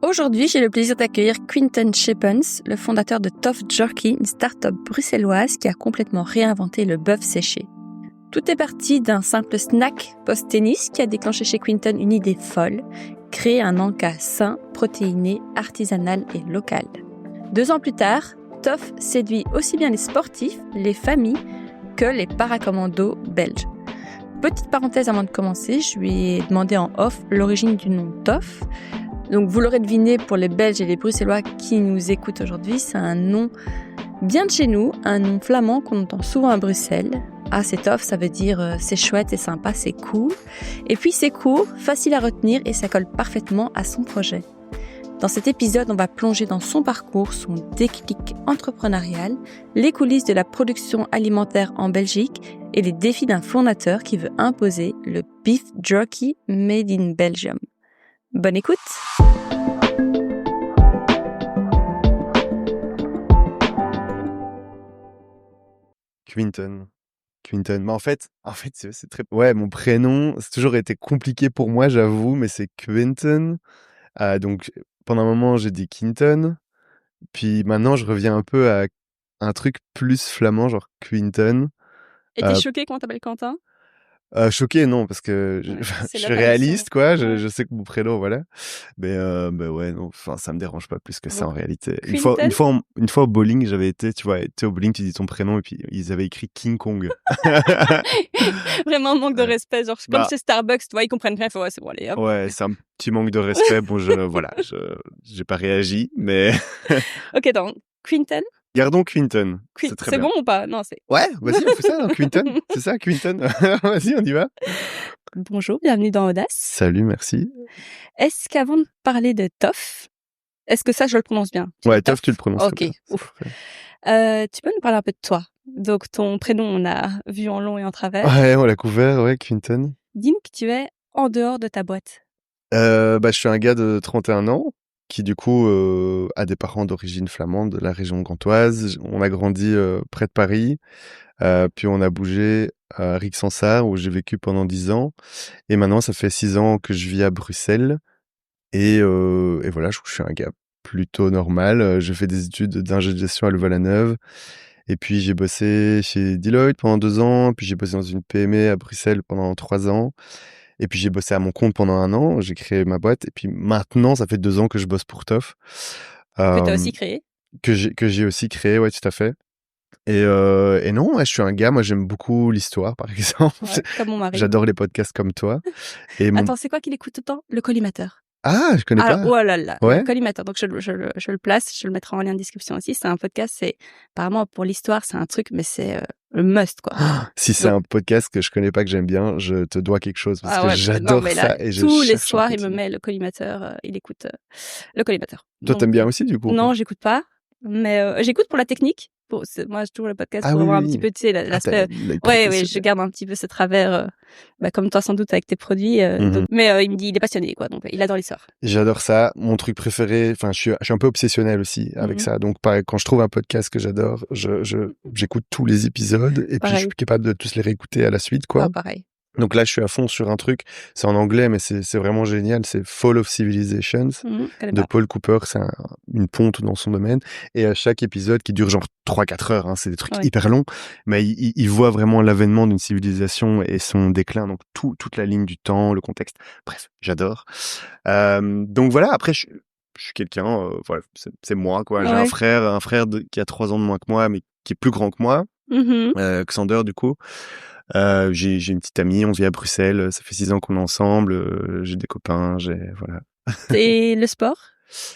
Aujourd'hui, j'ai le plaisir d'accueillir Quinten Schepens, le fondateur de Tough Jerky, une start-up bruxelloise qui a complètement réinventé le bœuf séché. Tout est parti d'un simple snack post-tennis qui a déclenché chez Quinten une idée folle, créer un encas sain, protéiné, artisanal et local. 2 ans plus tard, Tough séduit aussi bien les sportifs, les familles que les paracommandos belges. Petite parenthèse avant de commencer, je lui ai demandé en off l'origine du nom Tough. Donc vous l'aurez deviné, pour les Belges et les Bruxellois qui nous écoutent aujourd'hui, c'est un nom bien de chez nous, un nom flamand qu'on entend souvent à Bruxelles. Ah, c'est tough, ça veut dire c'est chouette, c'est sympa, c'est cool. Et puis c'est court, facile à retenir et ça colle parfaitement à son projet. Dans cet épisode, on va plonger dans son parcours, son déclic entrepreneurial, les coulisses de la production alimentaire en Belgique et les défis d'un fondateur qui veut imposer le beef jerky made in Belgium. Bonne écoute! Quinten. Mais en fait, c'est très... Ouais, mon prénom, c'est toujours été compliqué pour moi, j'avoue, mais c'est Quinten. Donc, pendant un moment, j'ai dit Quinten. Puis maintenant, je reviens un peu à un truc plus flamand, genre Quinten. Et t'es choqué quand on t'appelle Quentin? Choqué, non, parce que je suis réaliste, quoi. Je sais que mon prénom, voilà. Mais ouais, non, enfin, ça me dérange pas plus que ça en réalité. Une fois au bowling, j'avais été, tu vois, au bowling, tu dis ton prénom et puis ils avaient écrit King Kong. Vraiment manque de respect, genre comme chez Starbucks, tu vois, ils comprennent rien, il faut ouais, c'est bon, allez, hop. Ouais, c'est un petit manque de respect. Bon, j'ai pas réagi, mais. Ok, donc Quinten. Gardons Quinten. C'est bon ou pas? Non, c'est. Ouais, vas-y, on fait ça, hein, Quinten. C'est ça, Quinten. Vas-y, on y va. Bonjour, bienvenue dans Audace. Salut, merci. Est-ce qu'avant de parler de Tough, est-ce que ça, je le prononce bien? Ouais, Tough, tu le prononces Ok, bien. ouf. Tu peux nous parler un peu de toi? Donc, ton prénom, on a vu en long et en travers. Ouais, on l'a couvert, ouais, Quinten. Dis-nous qui tu es en dehors de ta boîte. Je suis un gars de 31 ans qui, du coup, a des parents d'origine flamande de la région gantoise. On a grandi près de Paris, puis on a bougé à Rixensart où j'ai vécu pendant 10 ans. Et maintenant, ça fait 6 ans que je vis à Bruxelles. Et voilà, je suis un gars plutôt normal. J'ai fait des études d'ingé de gestion à Louvain-la-Neuve. Et puis, j'ai bossé chez Deloitte pendant 2 ans. Puis, j'ai bossé dans une PME à Bruxelles pendant 3 ans. Et puis, j'ai bossé à mon compte pendant 1 an. J'ai créé ma boîte. Et puis, maintenant, ça fait 2 ans que je bosse pour Tough. Que tu as aussi créé. Que j'ai aussi créé, ouais, tout à fait. Et non, ouais, je suis un gars, moi j'aime beaucoup l'histoire, par exemple. Ouais, comme mon mari. J'adore les podcasts comme toi. Et Attends, c'est quoi qu'il écoute autant? Le Collimateur. Ah, je connais pas. Oh là là, Ouais. le Collimateur. Donc je le place, je le mettrai en lien de description aussi. C'est un podcast, c'est apparemment pour l'histoire, c'est un truc, mais c'est le must quoi. Si c'est un podcast que je connais pas, que j'aime bien, je te dois quelque chose parce que j'adore ça et je tous les soirs, il me met le Collimateur, il écoute le Collimateur. Toi, t'aimes bien aussi du coup? Non, j'écoute pas, mais j'écoute pour la technique. Moi, je trouve le podcast pour avoir un petit peu, tu sais, l'aspect. Ouais, je garde un petit peu ce travers, comme toi sans doute avec tes produits. Mais il me dit, il est passionné, quoi. Donc, il adore l'histoire. J'adore ça. Mon truc préféré. Enfin, je suis un peu obsessionnel aussi avec ça. Donc, pareil, quand je trouve un podcast que j'adore, j'écoute tous les épisodes et puis je suis capable de tous les réécouter à la suite, quoi. Ah, pareil. Donc là, je suis à fond sur un truc. C'est en anglais, mais c'est vraiment génial. C'est Fall of Civilizations de Paul Cooper. C'est une ponte dans son domaine. Et à chaque épisode, qui dure genre 3-4 heures, hein, c'est des trucs hyper longs, mais il voit vraiment l'avènement d'une civilisation et son déclin. Donc toute la ligne du temps, le contexte. Bref, j'adore. Donc voilà, après, je suis quelqu'un, voilà, c'est moi, quoi. J'ai un frère qui a 3 ans de moins que moi, mais qui est plus grand que moi. Xander, du coup. J'ai une petite amie, on vit à Bruxelles, ça fait 6 ans qu'on est ensemble, j'ai des copains, voilà. Et le sport?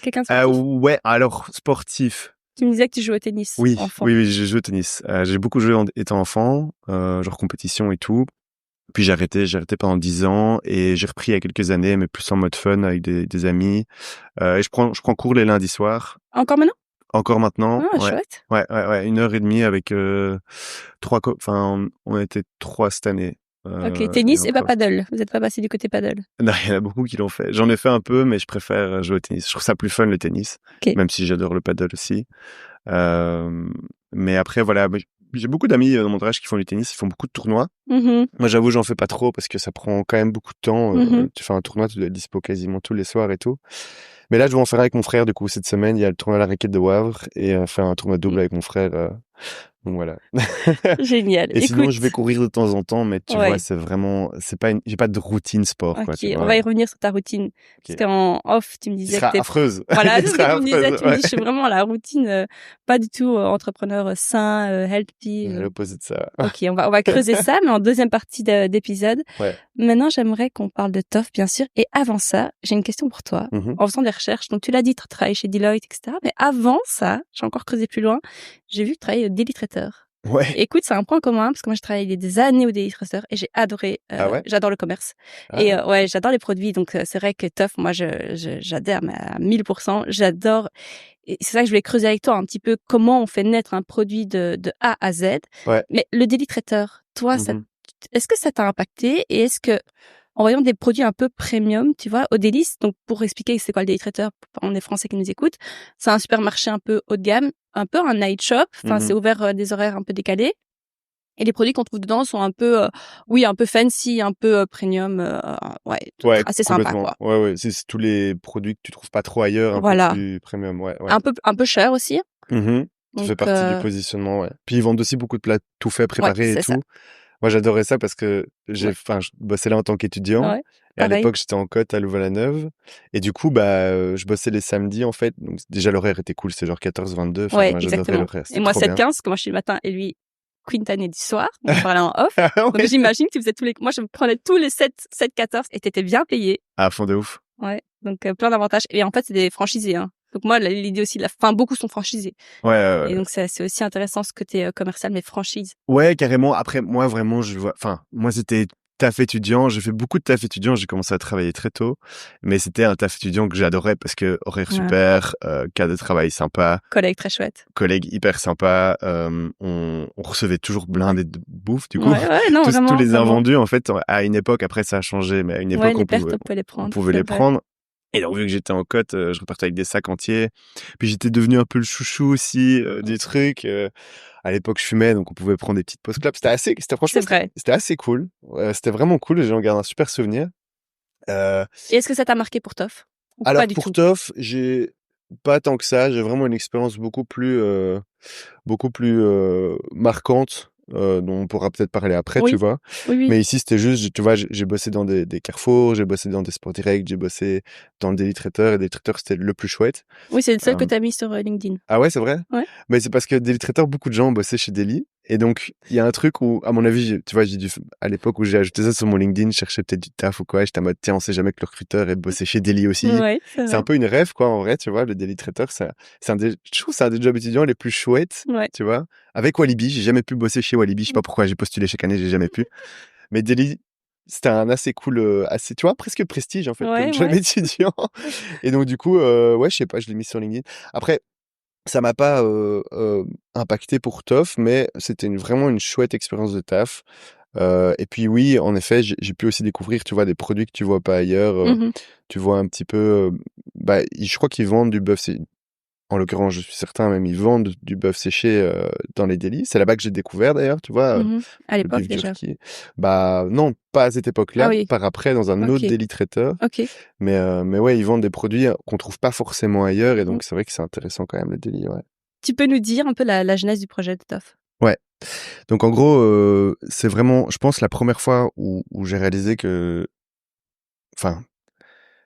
Quelqu'un de sportif? Ouais, alors sportif. Tu me disais que tu jouais au tennis. Oui, enfant. oui, j'ai joué au tennis. J'ai beaucoup joué étant enfant, genre compétition et tout. Puis j'ai arrêté pendant 10 ans et j'ai repris il y a quelques années, mais plus en mode fun avec des amis. Et je prends cours les lundis soirs. Encore maintenant? Encore maintenant. Ah, chouette. Ouais, 1h30 avec 3 enfin, on était 3 cette année. Ok, tennis et pas paddle. Vous n'êtes pas passé du côté paddle? Non, il y en a beaucoup qui l'ont fait. J'en ai fait un peu, mais je préfère jouer au tennis. Je trouve ça plus fun, le tennis. Okay. Même si j'adore le paddle aussi. Mais après, voilà, j'ai beaucoup d'amis dans mon entourage qui font du tennis, ils font beaucoup de tournois. Moi, j'avoue, j'en fais pas trop parce que ça prend quand même beaucoup de temps. Tu fais un tournoi, tu dois être dispo quasiment tous les soirs et tout. Mais là, je vais en faire avec mon frère, du coup, cette semaine. Il y a le tournoi à la raquette de Wavre et faire un tournoi double avec mon frère. Donc voilà. Génial. Et sinon, je vais courir de temps en temps, mais tu vois, c'est vraiment, j'ai pas de routine sport, quoi. Ok, on va y revenir sur ta routine. Parce qu'en off, tu me disais que affreuse. Voilà, c'est ce que tu me disais. Tu me dis, je suis vraiment à la routine, pas du tout entrepreneur sain, healthy. À l'opposé de ça. Ok, on va creuser ça, mais en deuxième partie d'épisode. Ouais. Maintenant, j'aimerais qu'on parle de Toff, bien sûr. Et avant ça, j'ai une question pour toi. En faisant des recherches, donc tu l'as dit, tu travailles chez Deloitte, etc. Mais avant ça, j'ai encore creusé plus loin. J'ai vu que tu travaillais au Daily Trader. Ouais. Écoute, c'est un point commun parce que moi, je travaillé des années au Daily Trader et j'ai adoré. J'adore le commerce. Et ouais, j'adore les produits. Donc, c'est vrai que Toff, moi, j'adhère mais à 1000%. J'adore. Et c'est ça que je voulais creuser avec toi un petit peu comment on fait naître un produit de A à Z. Ouais. Mais le Daily Trader, toi, est-ce que ça t'a impacté et est-ce que en voyant des produits un peu premium, tu vois, au Délice, donc pour expliquer c'est quoi le Daily Trader, pour les Français qui nous écoutent, c'est un supermarché un peu haut de gamme, un peu un night shop, enfin c'est ouvert des horaires un peu décalés. Et les produits qu'on trouve dedans sont un peu, un peu fancy, un peu premium, assez sympa, quoi. Ouais, c'est tous les produits que tu trouves pas trop ailleurs, un peu plus premium, ouais. Un peu cher aussi. Ça fait partie du positionnement, ouais. Puis ils vendent aussi beaucoup de plats tout faits, préparés et tout. Ça. Moi, j'adorais ça parce que je bossais là en tant qu'étudiant. Ouais, et à l'époque, j'étais en cote à Louvain-la-Neuve. Et du coup, je bossais les samedis, en fait. Donc, déjà, l'horaire était cool. C'est genre 14-22. Enfin, moi, j'adorais l'horaire. Et moi, 7-15, parce que moi, je suis le matin et lui, Quintan est du soir. On parlait en off. Donc, j'imagine que tu faisais moi, je me prenais tous les 7-14 et t'étais bien payé. À fond de ouf. Ouais. Donc, plein d'avantages. Et en fait, c'est des franchisés, hein. Donc moi, l'idée aussi, beaucoup sont franchisés. Ouais. Et donc c'est aussi intéressant ce côté commercial, mais franchise. Ouais, carrément. Après, moi, vraiment, moi, c'était taf étudiant. J'ai fait beaucoup de taf étudiant. J'ai commencé à travailler très tôt. Mais c'était un taf étudiant que j'adorais parce que horaire super, cadre de travail sympa. Collègue très chouette. Collègue hyper sympa. On recevait toujours blindé de bouffe, du coup. Non, tous les invendus, en fait, à une époque, après, ça a changé. Mais à une époque, on pouvait les prendre. Et donc, vu que j'étais en cote, je repartais avec des sacs entiers. Puis j'étais devenu un peu le chouchou aussi des trucs. À l'époque, je fumais, donc on pouvait prendre des petites post-clubs. C'était assez cool. C'était vraiment cool. J'en garde un super souvenir. Et est-ce que ça t'a marqué pour Toff? Alors, pour Toff, j'ai pas tant que ça. J'ai vraiment une expérience beaucoup plus marquante. Dont on pourra peut-être parler après, tu vois. Oui. Mais ici, c'était juste, tu vois, j'ai bossé dans des Carrefour, j'ai bossé dans des Sport Direct, j'ai bossé dans le Daily Trader, et Daily Trader, c'était le plus chouette. Oui, c'est le seul que tu as mis sur LinkedIn. Ah ouais, c'est vrai? Ouais. Mais c'est parce que Daily Trader, beaucoup de gens bossaient chez Daily. Et donc, il y a un truc où, à mon avis, tu vois, à l'époque où j'ai ajouté ça sur mon LinkedIn, je cherchais peut-être du taf ou quoi, j'étais en mode, tiens, on sait jamais que le recruteur est bossé chez Daily aussi. Ouais, c'est un peu une rêve, quoi, en vrai, tu vois, le Daily Trader, je trouve que c'est un des jobs étudiants les plus chouettes, tu vois. Avec Walibi, j'ai jamais pu bosser chez Walibi, je sais pas pourquoi j'ai postulé chaque année, j'ai jamais pu. Mais Daily, c'était un assez cool, tu vois, presque prestige, en fait, comme job étudiant. Et donc, du coup, je sais pas, je l'ai mis sur LinkedIn. Après, ça m'a pas impacté pour Toff, mais c'était vraiment une chouette expérience de taf. Et puis oui, en effet, j'ai pu aussi découvrir, tu vois, des produits que tu vois pas ailleurs. Tu vois un petit peu, je crois qu'ils vendent du bœuf. En l'occurrence, je suis certain, même ils vendent du bœuf séché dans les délis. C'est là-bas que j'ai découvert d'ailleurs, tu vois. À l'époque déjà. Non, pas à cette époque-là, par après dans un autre délit traiteur. Mais ouais, ils vendent des produits qu'on trouve pas forcément ailleurs, et donc c'est vrai que c'est intéressant quand même le délit. Ouais. Tu peux nous dire un peu la genèse du projet de Toff? Ouais. Donc en gros, c'est vraiment, je pense, la première fois où j'ai réalisé que, enfin.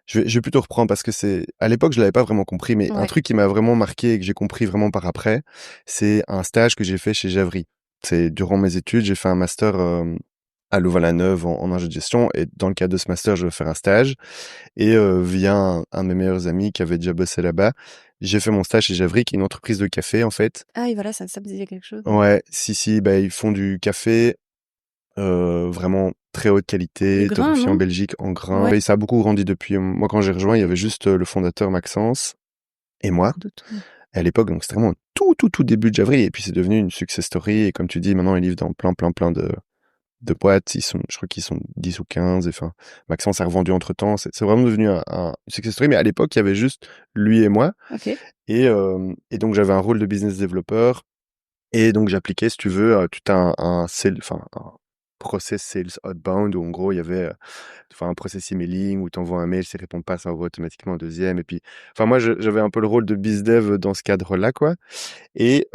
Je vais plutôt reprendre parce que à l'époque, je l'avais pas vraiment compris, mais un truc qui m'a vraiment marqué et que j'ai compris vraiment par après, c'est un stage que j'ai fait chez Javry. C'est durant mes études, j'ai fait un master à Louvain-la-Neuve en ingé de gestion, et dans le cadre de ce master, je vais faire un stage, et via un de mes meilleurs amis qui avait déjà bossé là-bas, j'ai fait mon stage chez Javry, qui est une entreprise de café en fait. Ah, et voilà, ça me disait quelque chose. Ouais, ils font du café vraiment très haute qualité, torréfié en Belgique en grains. Et ça a beaucoup grandi depuis. Moi, quand j'ai rejoint, il y avait juste le fondateur Maxence et moi. Et à l'époque, donc c'était vraiment tout début de Javry. Et puis c'est devenu une success story. Et comme tu dis, maintenant ils livrent dans plein de boîtes. Je crois qu'ils sont 10 ou 15. Enfin, Maxence a revendu entre temps. C'est vraiment devenu un success story. Mais à l'époque, il y avait juste lui et moi. Et donc j'avais un rôle de business developer Et donc j'appliquais, si tu veux, tout un process sales outbound où en gros il y avait un process emailing où tu envoies un mail, s'ils répondent pas, ça envoie automatiquement un deuxième. Et puis, enfin moi j'avais un peu le rôle de bizdev dans ce cadre-là, quoi. Et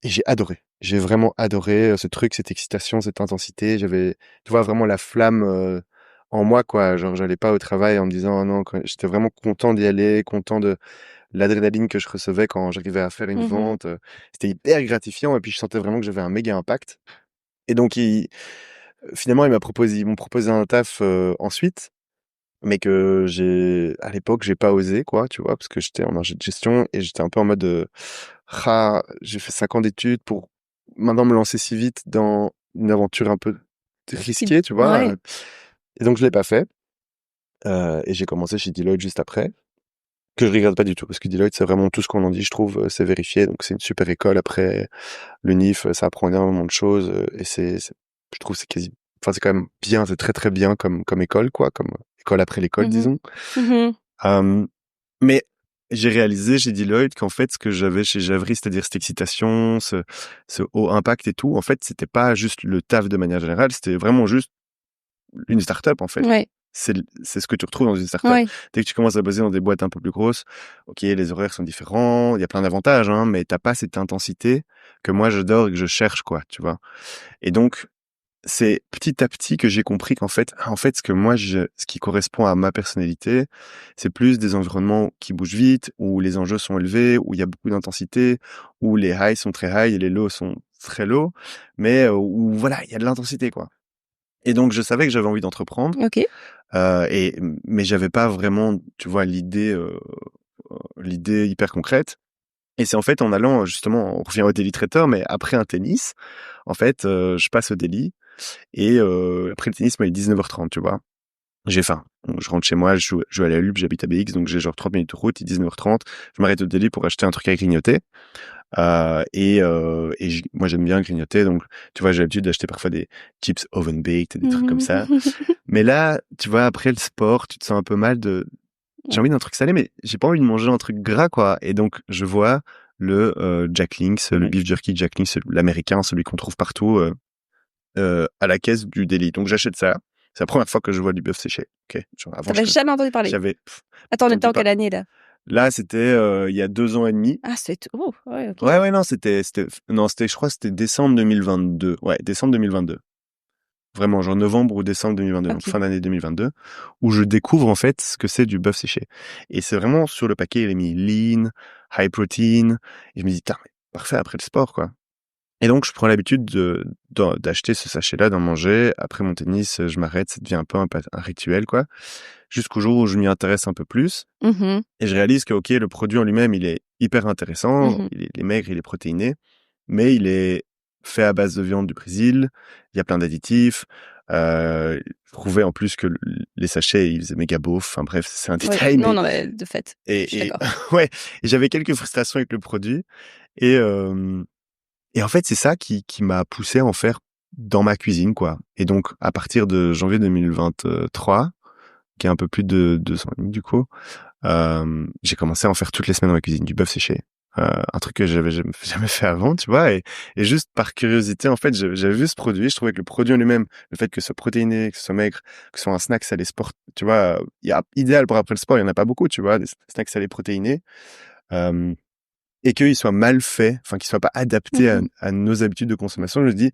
j'ai adoré. J'ai vraiment adoré ce truc, cette excitation, cette intensité. J'avais, tu vois, vraiment la flamme en moi, quoi. Genre, j'allais pas au travail en me disant, oh non, j'étais vraiment content d'y aller, content de l'adrénaline que je recevais quand j'arrivais à faire une vente. C'était hyper gratifiant et puis je sentais vraiment que j'avais un méga impact. Et donc, finalement, ils m'ont proposé un taf ensuite, mais que à l'époque, j'ai pas osé, quoi, tu vois, parce que j'étais en ingé de gestion et j'étais un peu en mode, j'ai fait 5 ans d'études pour maintenant me lancer si vite dans une aventure un peu risquée, tu vois. Ouais. Et donc, je l'ai pas fait. Et j'ai commencé chez Deloitte juste après, que je regrette pas du tout, parce que Deloitte, c'est vraiment tout ce qu'on en dit, je trouve, c'est vérifié. Donc, c'est une super école. Après, le NIF, ça apprend énormément de choses. Et je trouve, c'est quand même bien, c'est très, très bien comme école, quoi, comme école après l'école, disons. Euh, mais j'ai réalisé chez Deloitte qu'en fait, ce que j'avais chez Javry, c'est-à-dire cette excitation, ce haut impact et tout, en fait, c'était pas juste le taf de manière générale, c'était vraiment juste une start-up, en fait. Ouais. C'est ce que tu retrouves dans une start-up. Ouais. Dès que tu commences à bosser dans des boîtes un peu plus grosses, ok, les horaires sont différents, il y a plein d'avantages, hein, mais t'as pas cette intensité que moi j'adore et que je cherche, quoi, tu vois. Et donc, c'est petit à petit que j'ai compris qu'en fait, ce que ce qui correspond à ma personnalité, c'est plus des environnements qui bougent vite, où les enjeux sont élevés, où il y a beaucoup d'intensité, où les highs sont très high et les lows sont très low, mais où voilà, il y a de l'intensité, quoi. Et donc, je savais que j'avais envie d'entreprendre, Ok. mais j'avais pas vraiment, tu vois, l'idée hyper concrète. Et c'est en fait en allant, justement, on revient au Daily Trader, mais après un tennis, en fait, je passe au Daily. Et après le tennis, moi, il est 19h30, tu vois. J'ai faim. Donc, je rentre chez moi, je joue à la LUB, j'habite à BX, donc j'ai genre 30 minutes de route, il est 19h30. Je m'arrête au Daily pour acheter un truc à grignoter. Moi, j'aime bien grignoter, donc tu vois, j'ai l'habitude d'acheter parfois des chips oven baked, des trucs comme ça. Mais là, tu vois, après le sport, tu te sens un peu mal j'ai envie d'un truc salé, mais j'ai pas envie de manger un truc gras, quoi. Et donc, je vois le Jack Links, le beef jerky Jack Links, l'américain, celui qu'on trouve partout, à la caisse du Daily. Donc j'achète ça. C'est la première fois que je vois du bœuf séché. Ok. Genre, avant, T'avais jamais entendu parler. j'avais Attends, on était entendu en pas. quelle année, là? Là, c'était il y a 2 ans et demi. Ah, c'est... Oh, ouais, ok. Ouais, non, je crois que c'était décembre 2022. Ouais, décembre 2022. Vraiment, genre novembre ou décembre 2022, donc Ok. fin d'année 2022, où je découvre en fait ce que c'est du bœuf séché. Et c'est vraiment sur le paquet, il est mis lean, high protein. Et je me dis, putain, mais parfait après le sport, quoi. Et donc, je prends l'habitude d'acheter ce sachet-là, d'en manger. Après mon tennis, je m'arrête, ça devient un peu un rituel, quoi. Jusqu'au jour où je m'y intéresse un peu plus. Et je réalise que, ok, le produit en lui-même, il est hyper intéressant. Il est maigre, il est protéiné. Mais il est fait à base de viande du Brésil. Il y a plein d'additifs. Je trouvais en plus que les sachets, ils faisaient méga beauf. Enfin bref, c'est un détail, Non, mais... non, mais de fait. Je suis d'accord. Ouais, et j'avais quelques frustrations avec le produit. Et, et en fait, c'est ça qui m'a poussé à en faire dans ma cuisine, quoi. Et donc, à partir de janvier 2023, qui est un peu plus de 2 ans et demi, du coup, j'ai commencé à en faire toutes les semaines dans ma cuisine, du bœuf séché. Un truc que j'avais jamais fait avant, tu vois. Et juste par curiosité, en fait, j'avais vu ce produit. Je trouvais que le produit en lui-même, le fait que ce soit protéiné, que ce soit maigre, que ce soit un snack salé sport, tu vois, idéal pour après le sport, il y en a pas beaucoup, tu vois, des snacks salés protéinés. Et qu'il soit mal fait, enfin qu'il soit pas adapté à nos habitudes de consommation, je me dis,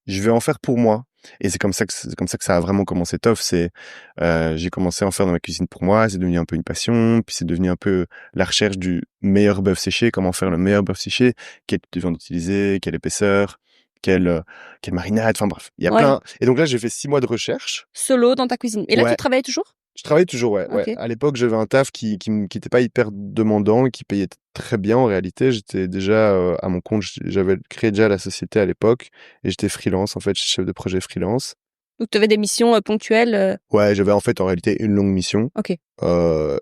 je vais en faire pour moi. Et c'est comme ça que ça a vraiment commencé Toff. J'ai commencé à en faire dans ma cuisine pour moi. C'est devenu un peu une passion. Puis c'est devenu un peu la recherche du meilleur bœuf séché. Comment faire le meilleur bœuf séché? Quelle type de viande utiliser? Quelle épaisseur? Quelle marinade? Enfin bref, il y a plein. Et donc là, j'ai fait 6 mois de recherche. Solo dans ta cuisine. Et là, tu travailles toujours? Je travaille toujours, ouais. Ok. À l'époque, j'avais un taf qui était pas hyper demandant et qui payait très bien en réalité. J'étais déjà à mon compte, j'avais créé déjà la société à l'époque et j'étais freelance, en fait, chef de projet freelance. Donc, tu avais des missions ponctuelles? Ouais, j'avais en fait en réalité une longue mission. Ok.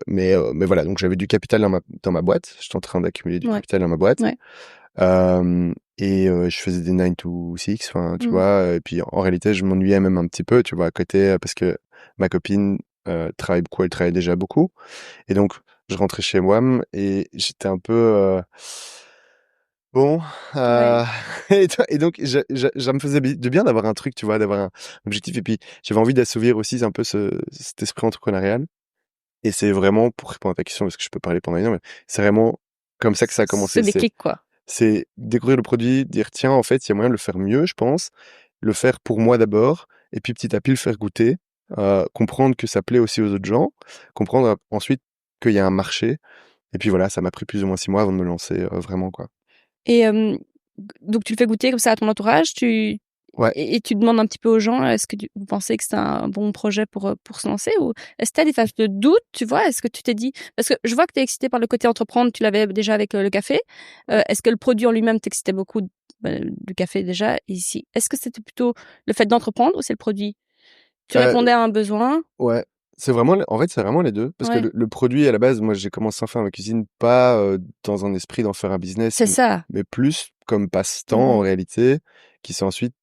Mais voilà, donc j'avais du capital dans ma boîte. J'étais en train d'accumuler du capital dans ma boîte. Ouais. Je faisais des 9 to 6, enfin, tu vois. Et puis en réalité, je m'ennuyais même un petit peu, tu vois, à côté, parce que ma copine travaille beaucoup, elle travaille déjà beaucoup. Et donc, je rentrais chez moi et j'étais un peu... Bon, Ouais. et donc ça me faisait de bien d'avoir un truc, tu vois, d'avoir un objectif et puis j'avais envie d'assouvir aussi un peu cet esprit entrepreneurial et c'est vraiment pour répondre à ta question parce que je peux parler pendant une heure, mais c'est vraiment comme ça que ça a Ce commencé. déclic, quoi. C'est découvrir le produit, dire: «Tiens, en fait, il y a moyen de le faire mieux», je pense. Le faire pour moi d'abord et puis petit à petit le faire goûter, comprendre que ça plaît aussi aux autres gens, comprendre ensuite qu'il y a un marché et puis voilà, ça m'a pris plus ou moins 6 mois avant de me lancer, vraiment, quoi. Et donc tu le fais goûter comme ça à ton entourage, Ouais. et tu demandes un petit peu aux gens, est-ce que vous pensez que c'est un bon projet pour se lancer, ou est-ce que tu as des phases de doute, tu vois? Est-ce que tu t'es dit, parce que je vois que tu es excitée par le côté entreprendre, tu l'avais déjà avec, le café. Est-ce que le produit en lui-même t'excitait beaucoup, du café déjà ici? Est-ce que c'était plutôt le fait d'entreprendre ou c'est le produit? Tu répondais à un besoin? Ouais, c'est vraiment en fait, c'est vraiment les 2 parce que Ouais, le produit à la base, moi, j'ai commencé à faire ma cuisine pas, dans un esprit d'en faire un business, c'est ça. mais plus comme passe-temps en Mmh. réalité, qui s'est ensuite,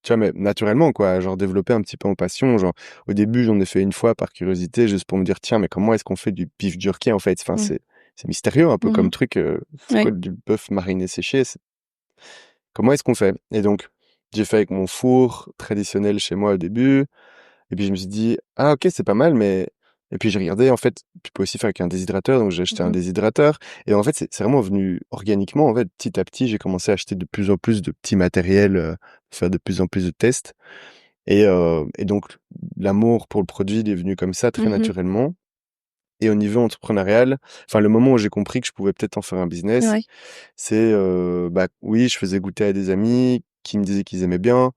tu vois, mais naturellement quoi, genre développé un petit peu en passion. Genre au début, j'en ai fait une fois par curiosité, juste pour me dire: «Tiens, mais comment est-ce qu'on fait du beef jerky en fait?» Enfin, Mmh. c'est mystérieux un peu Mmh. comme truc, c'est Oui. quoi du bœuf mariné séché? Comment est-ce qu'on fait? Et donc j'ai fait avec mon four traditionnel chez moi au début. Et puis je me suis dit: «Ah OK, c'est pas mal, mais» et puis j'ai regardé, en fait, tu peux aussi faire avec un déshydrateur, donc j'ai acheté un Mmh. déshydrateur et en fait, c'est vraiment venu organiquement, en fait. Petit à petit, j'ai commencé à acheter de plus en plus de petits matériels, faire de plus en plus de tests et donc l'amour pour le produit, il est venu comme ça, très Mmh. naturellement et au niveau entrepreneurial, enfin, le moment où j'ai compris que je pouvais peut-être en faire un business, Ouais. c'est, bah, oui, je faisais goûter à des amis qui me disaient qu'ils aimaient bien.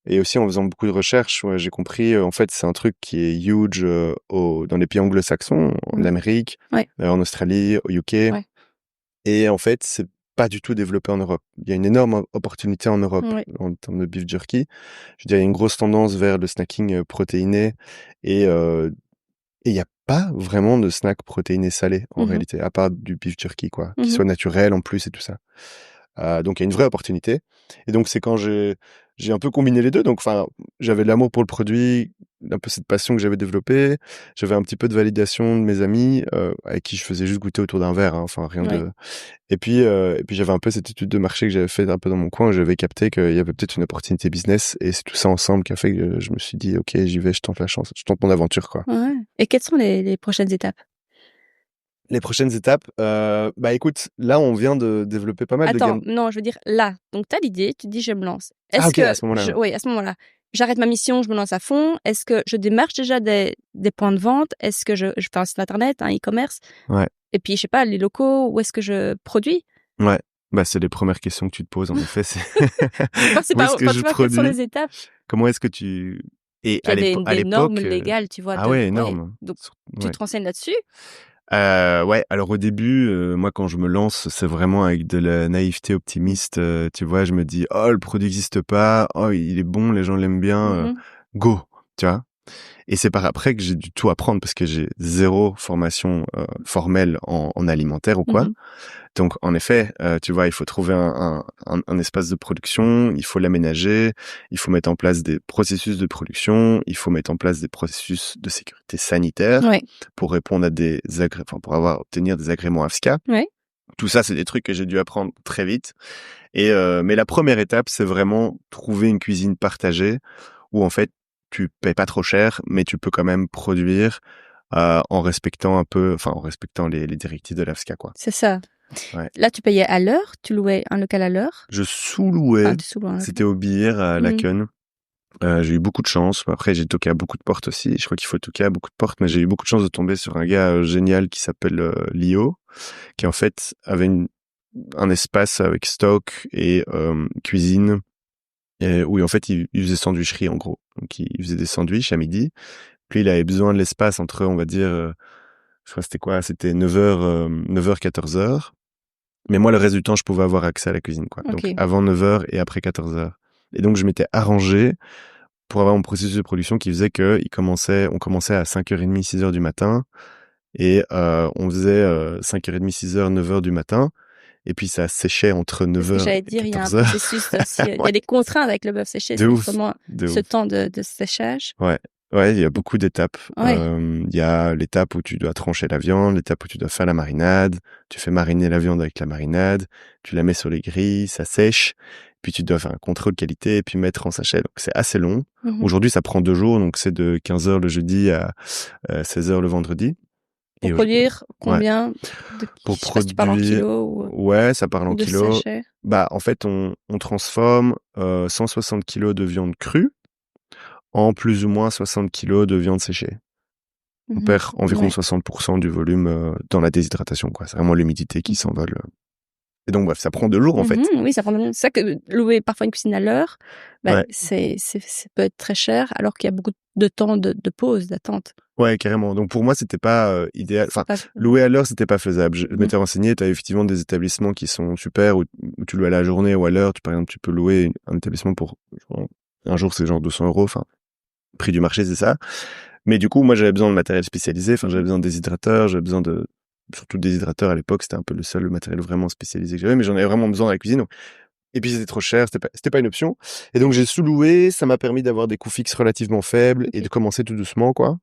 Et aussi en faisant beaucoup de recherches, ouais, j'ai compris, en fait, c'est un truc qui est huge, dans les pays anglo-saxons, en Mmh. Amérique, Ouais, en Australie, au UK ouais, et en fait, c'est pas du tout développé en Europe. Il y a une énorme opportunité en Europe ouais. en termes de beef jerky. Je veux dire, il y a une grosse tendance vers le snacking, protéiné et il y a pas vraiment de snack protéiné salé en Mmh mh. réalité, à part du beef jerky quoi, qui Mmh. soit naturel en plus et tout ça. Donc il y a une vraie opportunité et donc c'est quand j'ai un peu combiné les 2 donc enfin, j'avais de l'amour pour le produit, un peu cette passion que j'avais développée. J'avais un petit peu de validation de mes amis, avec qui je faisais juste goûter autour d'un verre, hein, enfin rien Ouais. de et puis j'avais un peu cette étude de marché que j'avais fait un peu dans mon coin, où j'avais capté qu'il y avait peut-être une opportunité business et c'est tout ça ensemble qui a fait que je me suis dit: «OK, j'y vais, je tente la chance, je tente mon aventure, quoi». Ouais. Et quelles sont les prochaines étapes? Les prochaines étapes, bah, écoute, là, on vient de développer pas mal de Attends, gamme. non, je veux dire là. Donc tu as l'idée, tu te dis: «Je me lance». Ah Est-ce OK, à que ce moment-là, ouais. oui, à ce moment-là, j'arrête ma mission, je me lance à fond? Est-ce que je démarche déjà des points de vente? Est-ce que je fais un site internet, un e-commerce? Ouais. Et puis je sais pas, les locaux, où est-ce que je produis? Ouais, bah, c'est les premières questions que tu te poses en effet, c'est Je pense que c'est où est-ce pas, que enfin, je tu vois, quelles sont produis? les étapes? Comment est-ce que tu et Puis il y a à des normes l'époque, légales, tu vois, ah de ouais, ouais, énorme, donc tu ouais. te renseignes là-dessus? Ouais, alors au début, moi quand je me lance, c'est vraiment avec de la naïveté Mmh. optimiste, tu vois? Je me dis: «Oh le produit existe pas, oh il est bon, les gens l'aiment bien, Mmh. go!» Tu vois? Et c'est par après que j'ai dû tout apprendre parce que j'ai zéro formation, formelle en alimentaire ou quoi. Mmh. Donc en effet, tu vois, il faut trouver un espace de production, il faut l'aménager, il faut mettre en place des processus de production, il faut mettre en place des processus de sécurité sanitaire Ouais, pour répondre à pour obtenir des agréments AFSCA. ouais. Tout ça, c'est des trucs que j'ai dû apprendre très vite mais la première étape, c'est vraiment trouver une cuisine partagée où en fait, tu payes pas trop cher, mais tu peux quand même produire, en respectant en respectant les directives de l'AFSCA, quoi. C'est ça. Ouais. Là, tu payais à l'heure? Tu louais un local à l'heure? Je sous-louais, Enfin, tu sous-louais un local. c'était au Bir à Mmh. Laken. J'ai eu beaucoup de chance. Après, j'ai toqué à beaucoup de portes aussi. Je crois qu'il faut toquer à beaucoup de portes, mais j'ai eu beaucoup de chance de tomber sur un gars, génial qui s'appelle, Lio, qui en fait avait un espace avec stock et cuisine et où en fait, il faisait sandwicherie en gros. Donc il faisait des sandwichs à midi. Puis il avait besoin de l'espace entre, on va dire, je crois que c'était quoi? C'était 9h-14h. Mais moi, le reste du temps, je pouvais avoir accès à la cuisine, quoi. Donc OK. avant 9h et après 14h. Et donc je m'étais arrangé pour avoir mon processus de production qui faisait que on commençait à 5h30, 6h du matin et on faisait 5h30, 6h, 9h du matin. Et puis ça séchait entre C'est ce que 9h j'allais et dire, il y a un 14h. processus aussi, il y Ouais, a des contraintes avec le bœuf séché, de c'est ouf, justement de ce ouf. temps de séchage. Ouais. Ouais, il y a beaucoup d'étapes. Ouais. Il y a l'étape où tu dois trancher la viande, l'étape où tu dois faire la marinade, tu fais mariner la viande avec la marinade, tu la mets sur les grilles, ça sèche, puis tu dois faire un contrôle qualité et puis mettre en sachet. Donc c'est assez long. Aujourd'hui, ça prend 2 jours, donc c'est de 15h le jeudi à 16h le vendredi. Pour produire ouais. combien de Pour je sais pas si tu parles en produire, kilos ouais, ça parle ou en de kilos. sachets? Bah, en fait, on transforme 160 kilos de viande crue en plus ou moins 60 kilos de viande séchée. On perd environ 60% du volume dans la déshydratation, quoi. C'est vraiment l'humidité qui s'envole. Et donc, bref, ça prend 2 jours, en fait. Oui, ça prend 2 jours. C'est ça que louer parfois une cuisine à l'heure, bah, Ouais. ça peut être très cher alors qu'il y a beaucoup de temps de pause, d'attente. Ouais, carrément. Donc, pour moi, c'était pas idéal. Enfin, louer à l'heure, c'était pas faisable. Je m'étais renseigné, tu as effectivement des établissements qui sont super où tu loues à la journée ou à l'heure. Par exemple, tu peux louer un établissement pour un jour, c'est genre 200 €. Enfin, prix du marché, c'est ça. Mais du coup, moi, j'avais besoin de matériel spécialisé. Enfin, j'avais besoin de déshydrateurs, j'avais besoin de... Surtout de déshydrateurs à l'époque, c'était un peu le seul matériel vraiment spécialisé que j'avais, mais j'en avais vraiment besoin dans la cuisine. Donc... Et puis, c'était trop cher, c'était pas une option. Et donc, j'ai sous-loué, ça m'a permis d'avoir des coûts fixes relativement faibles et de commencer tout doucement, quoi.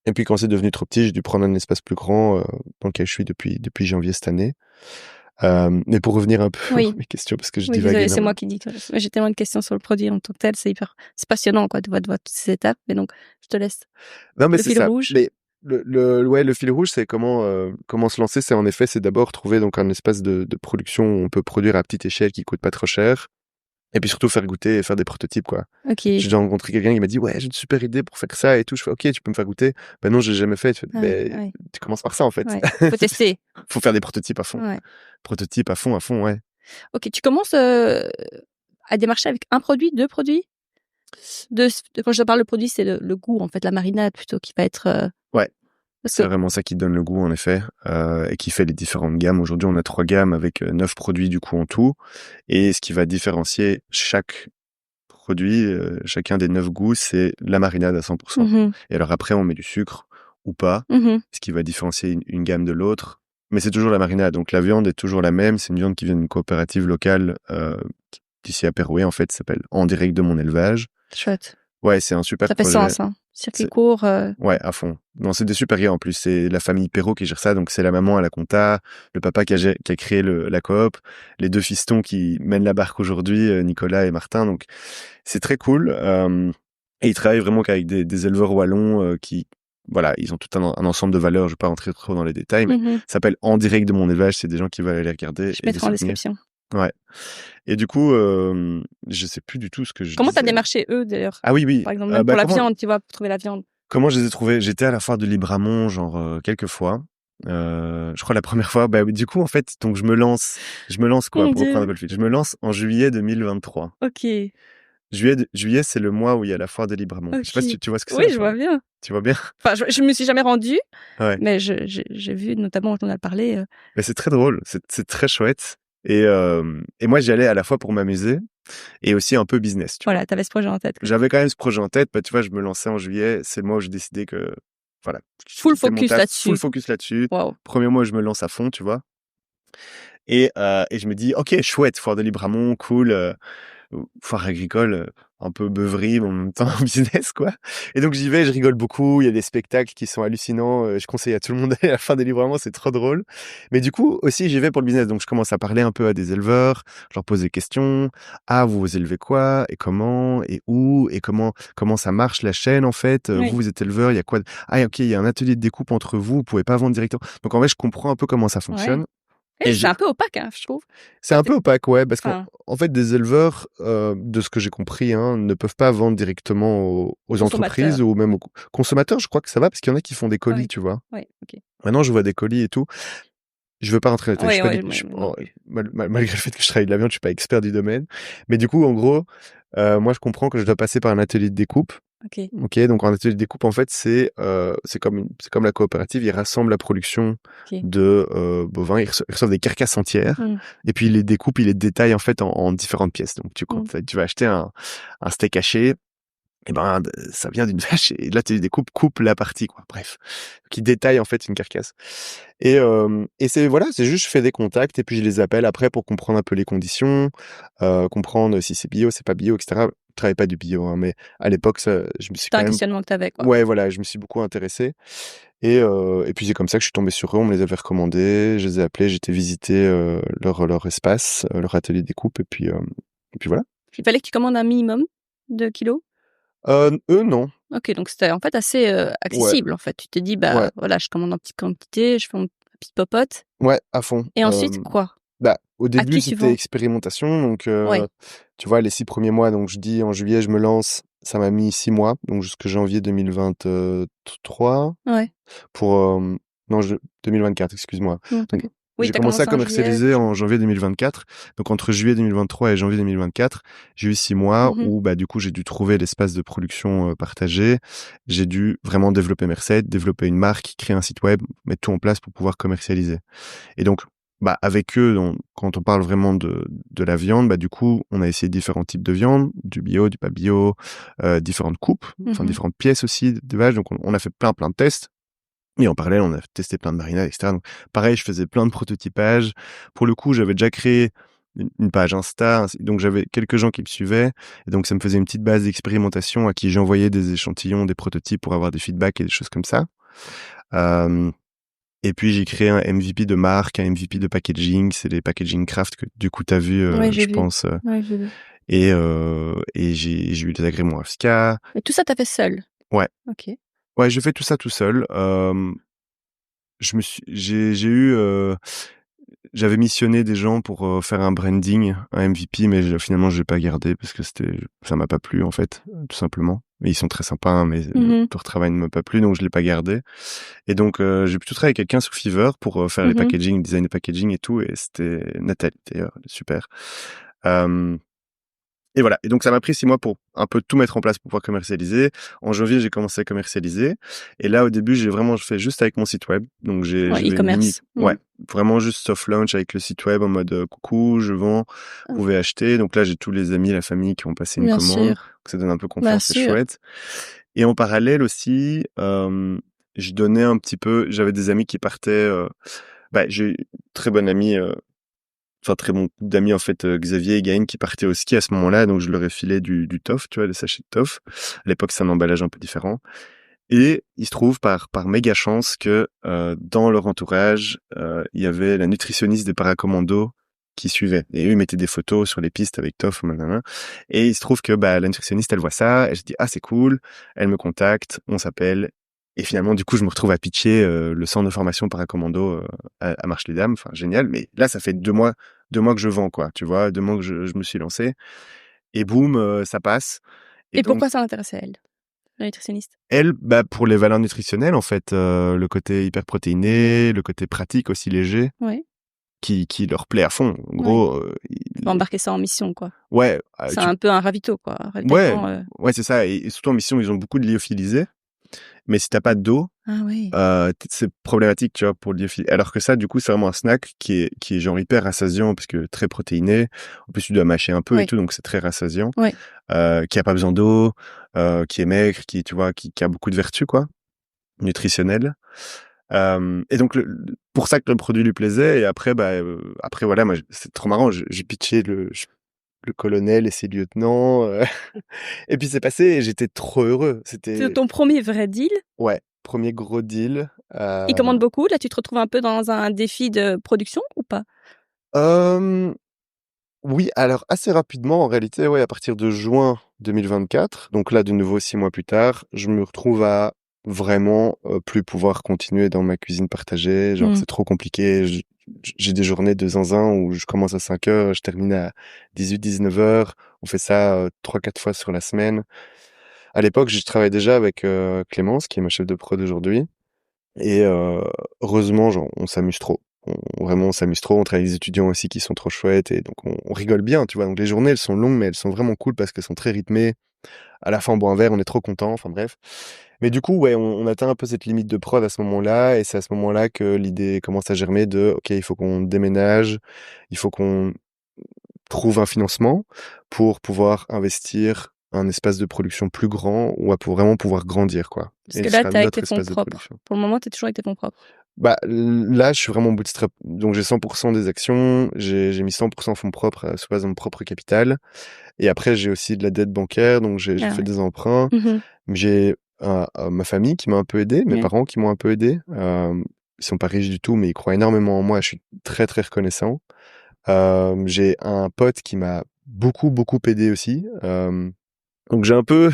Et puis, quand c'est devenu trop petit, j'ai dû prendre un espace plus grand dans lequel je suis depuis janvier cette année. Mais pour revenir un peu à mes questions, parce que je divague désolé, énormément. c'est moi qui dis. J'ai tellement de questions sur le produit en tant que tel, c'est passionnant, quoi, de voir toutes ces étapes. Mais donc, je te laisse. Non, mais le c'est fil ça. rouge. Mais le fil rouge, c'est comment se lancer. C'est d'abord trouver donc un espace de production où on peut produire à petite échelle qui coûte pas trop cher. Et puis surtout faire goûter et faire des prototypes, quoi. J'ai déjà rencontré quelqu'un qui m'a dit, ouais, j'ai une super idée pour faire ça et tout. Je fais, ok, tu peux me faire goûter. Ben non, j'ai jamais fait. Tu commences par ça, en fait. Faut tester. Faut faire des prototypes à fond. Prototypes à fond, ouais. Ok, tu commences à démarcher avec un produit, 2 produits. Quand je parle de produit, c'est le goût, en fait, la marinade plutôt qui va être. Ouais. C'est vraiment ça qui donne le goût, en effet, et qui fait les différentes gammes. Aujourd'hui, on a 3 gammes avec 9 produits, du coup, en tout. Et ce qui va différencier chaque produit, chacun des 9 goûts, c'est la marinade à 100%. Et alors après, on met du sucre ou pas, ce qui va différencier une gamme de l'autre. Mais c'est toujours la marinade. Donc, la viande est toujours la même. C'est une viande qui vient d'une coopérative locale d'ici à Pérouet, en fait, ça s'appelle En direct de mon élevage. Chouette. Ouais, c'est un super projet. Ça fait sens, hein. Circuit court. Ouais, à fond. Non, c'est des super gars en plus. C'est la famille Perrault qui gère ça. Donc, c'est la maman à la compta, le papa qui a créé la coop, les 2 fistons qui mènent la barque aujourd'hui, Nicolas et Martin. Donc, c'est très cool. Et ils travaillent vraiment qu'avec des éleveurs wallons qui, voilà, ils ont tout un ensemble de valeurs. Je vais pas rentrer trop dans les détails, mais ça s'appelle En direct de mon élevage. C'est des gens qui veulent aller regarder. Je mettrai en description. Ouais. Et du coup, je sais plus du tout ce que je Comment disais. t'as démarché eux, d'ailleurs? Ah oui. Par exemple, même pour la viande, tu vois, pour trouver la viande. Comment je les ai trouvés? J'étais à la foire de Libramont, genre, quelques fois. Je crois la première fois, du coup, en fait, donc je me lance quoi, pour reprendre un peu le fil. Je me lance en juillet 2023. Ok. Juillet, c'est le mois où il y a la foire de Libramont. Okay. Je sais pas si tu vois ce que c'est. Oui, je vois bien. Tu vois bien? Enfin, je me suis jamais rendue, mais j'ai vu, notamment, on en a parlé. Mais c'est très drôle, c'est très chouette. Et moi, j'y allais à la fois pour m'amuser et aussi un peu business. Voilà, t'avais ce projet en tête. J'avais quand même ce projet en tête. Tu vois, je me lançais en juillet. C'est le mois où j'ai décidé que, voilà. Full focus là-dessus. Full focus là-dessus. Wow. Premier mois, je me lance à fond, tu vois. Et je me dis, ok, chouette, foire de Libramont, cool. Foire agricole, un peu beuverie, mais en même temps business, quoi. Et donc j'y vais, je rigole beaucoup, il y a des spectacles qui sont hallucinants, je conseille à tout le monde d'aller à la fin des livres, vraiment, c'est trop drôle. Mais du coup, aussi, j'y vais pour le business, donc je commence à parler un peu à des éleveurs, je leur pose des questions. Ah, vous élevez quoi? Et comment? Et où? Et comment ça marche la chaîne, en fait? Vous êtes éleveur, il y a quoi? Ah, ok, il y a un atelier de découpe entre vous pouvez pas vendre directement. Donc en fait, je comprends un peu comment ça fonctionne. Et c'est un peu opaque, hein, je trouve. C'est un peu opaque, ouais, parce qu'en fait, des éleveurs, de ce que j'ai compris, ne peuvent pas vendre directement aux entreprises ou même aux consommateurs. Je crois que ça va, parce qu'il y en a qui font des colis, tu vois. Ouais, ok. Maintenant, je vois des colis et tout. Je veux pas rentrer dans les détails. Malgré le fait que je travaille de la viande, je suis pas expert du domaine. Mais du coup, en gros, moi, je comprends que je dois passer par un atelier de découpe. Ok, donc en atelier de découpe, en fait, c'est comme la coopérative, ils rassemblent la production de bovins, ils reçoivent des carcasses entières, et puis ils les découpent, ils les détaillent en fait en différentes pièces. Donc tu vas acheter un steak haché, et ça vient d'une vache, et l'atelier de découpe coupe la partie, quoi. Bref, qui détaille en fait une carcasse. Et c'est juste, je fais des contacts et puis je les appelle après pour comprendre un peu les conditions, comprendre si c'est bio, c'est pas bio, etc. travaille pas du bio, hein, mais à l'époque, ça, je me suis C'était un questionnement que t'avais, quoi. Ouais, voilà, je me suis beaucoup intéressé. Et puis c'est comme ça que je suis tombé sur eux, on me les avait recommandés, je les ai appelés, j'étais visiter leur espace, leur atelier découpe, et puis voilà. Il fallait que tu commandes un minimum de kilos? Eux, non. OK, donc c'était en fait assez, Ouais, accessible, en fait. Tu t'es dit: ouais, «Bah, voilà, je commande en petite quantité, je fais ma petite popote» ouais, à fond. et ensuite quoi? Bah, au À début, qui tu c'était vends? expérimentation, donc Ouais, tu vois, les 6 premiers mois, donc je dis en juillet, je me lance, ça m'a mis 6 mois, donc jusque janvier 2023 ouais. pour, non, 2024, excuse-moi. Mmh, Donc OK. Oui, j'ai tu as commencé à commencé en juillet, commercialiser en juin. janvier 2024. Donc entre juillet 2023 et janvier 2024, j'ai eu 6 mois Mmh. où, bah, du coup, j'ai dû trouver l'espace de production, partagé. J'ai dû vraiment développer mes recettes, développer une marque, créer un site web, mettre tout en place pour pouvoir commercialiser. Et donc, bah, avec eux, quand on parle vraiment de la viande, bah, du coup, on a essayé différents types de viande, du bio, du pas bio, différentes coupes, enfin Mmh. différentes pièces aussi de vache. Donc on a fait plein de tests. Et en parallèle, on a testé plein de marinades, etc. Donc pareil, je faisais plein de prototypage. Pour le coup, j'avais déjà créé une page Insta, donc j'avais quelques gens qui me suivaient. Et donc ça me faisait une petite base d'expérimentation à qui j'envoyais des échantillons, des prototypes pour avoir des feedbacks et des choses comme ça. Euh, et puis j'ai créé un MVP de marque, un MVP de packaging, c'est les packaging craft que du coup t'as vu, Ouais, j'ai je vu. pense. Ouais, j'ai vu. Et j'ai eu des agréments AFSCA. Et tout ça, tu as fait seul? Ouais, OK. ouais, je fais tout ça tout seul. J'ai eu, j'avais missionné des gens pour faire un branding, un MVP, mais finalement je l'ai pas gardé parce que ça m'a pas plu en fait, tout simplement. Mais ils sont très sympas, hein, mais Mmh. leur travail ne m'a pas plu, donc je l'ai pas gardé. Et donc j'ai plutôt travaillé avec quelqu'un sur Fiverr pour faire les Mmh. packaging, design des packaging et tout, et c'était Nathalie d'ailleurs, elle est super. Euh, Et voilà. Et donc, ça m'a pris 6 mois pour un peu tout mettre en place pour pouvoir commercialiser. En janvier, j'ai commencé à commercialiser. Et là, au début, je fais juste avec mon site web. Donc, Ouais, j'avais une mini, e-commerce. ouais, vraiment juste soft launch avec le site web en mode coucou, je vends, vous Ah, pouvez acheter. Donc là, j'ai tous les amis, la famille qui ont passé une bien commande. sûr, Donc, ça donne un peu bien confiance, c'est sûr. chouette. Et en parallèle aussi, je donnais un petit peu, j'avais des amis qui partaient, j'ai une très bonne amie, enfin très bon couple d'amis en fait, Xavier et Gaël qui partaient au ski à ce moment-là, donc je leur ai filé du toff, tu vois, des sachets de toff. À l'époque, c'est un emballage un peu différent. Et il se trouve par méga chance que dans leur entourage, il y avait la nutritionniste des paracommandos qui suivait. Et eux, ils mettaient des photos sur les pistes avec toff, nanana. Et il se trouve que bah, la nutritionniste, elle voit ça, elle se dit ah c'est cool, elle me contacte, on s'appelle. Et finalement, du coup, je me retrouve à pitcher le centre de formation paracommando à Marche-les-Dames. Enfin, génial. Mais là, ça fait 2 mois que je vends, quoi. Tu vois, 2 mois que je me suis lancé. Et boum, ça passe. Et Et donc, pourquoi ça l'intéressait elle, la nutritionniste? elle, bah, pour les valeurs nutritionnelles, en fait, le côté hyper protéiné, le côté pratique aussi léger, Ouais, qui leur plaît à fond. En ouais. gros, Tu vas embarquer ça en mission, quoi. ouais, C'est un peu un ravito, quoi, un ouais, ravitaillement, ouais, c'est ça. Et surtout en mission, ils ont beaucoup de lyophilisés. Mais si t'as pas d'eau, ah oui. c'est problématique, tu vois, pour le lyophilisé. Alors que ça, du coup, c'est vraiment un snack qui est genre hyper rassasiant parce que très protéiné. En plus, tu dois mâcher un peu et Oui, tout, donc c'est très rassasiant. oui. Qui a pas besoin d'eau, qui est maigre, tu vois, qui a beaucoup de vertus, quoi, nutritionnelles. Et donc pour ça que le produit lui plaisait. Et après après voilà, moi c'est trop marrant, j'ai pitché le colonel et ses lieutenants, et puis c'est passé et j'étais trop heureux. C'est C'était ton premier vrai deal. ouais, premier gros deal. Ils commandent beaucoup, là, tu te retrouves un peu dans un défi de production ou pas? Hem, oui, alors assez rapidement en réalité, ouais, à partir de juin 2024, donc là de nouveau 6 mois plus tard, je me retrouve à vraiment, plus pouvoir continuer dans ma cuisine partagée. Genre Mmh. c'est trop compliqué, j'ai des journées de zinzin où je commence à 5 heures, je termine à 18-19 heures. On fait ça, 3-4 fois sur la semaine. À l'époque, je travaillais déjà avec, Clémence qui est ma chef de prod aujourd'hui. Et heureusement, genre, on s'amuse trop. Vraiment, on s'amuse trop. On travaille avec des étudiants aussi qui sont trop chouettes et donc on rigole bien, tu vois. Donc les journées, elles sont longues, mais elles sont vraiment cool parce qu'elles sont très rythmées. À la fin, on boit un verre, on est trop content. Enfin bref. Mais du coup, ouais, on atteint un peu cette limite de prod à ce moment-là, et c'est à ce moment-là que l'idée commence à germer de, ok, il faut qu'on déménage, il faut qu'on trouve un financement pour pouvoir investir un espace de production plus grand ou pour vraiment pouvoir grandir, quoi. Parce Et que ce là, sera tu es avec tes notre fonds espace de propres. production. Pour le moment, tu es toujours avec tes fonds propres. Bah, là, je suis vraiment bootstrap. Donc, j'ai 100% des actions. J'ai mis 100% fonds propres sous base de mon propre capital. Et après, j'ai aussi de la dette bancaire. Donc, j'ai fait des emprunts. J'ai ma famille qui m'a un peu aidé, mes parents qui m'ont un peu aidé. Ils sont pas riches du tout, mais ils croient énormément en moi. Je suis très, très reconnaissant. J'ai un pote qui m'a beaucoup, beaucoup aidé aussi. Donc, j'ai un peu,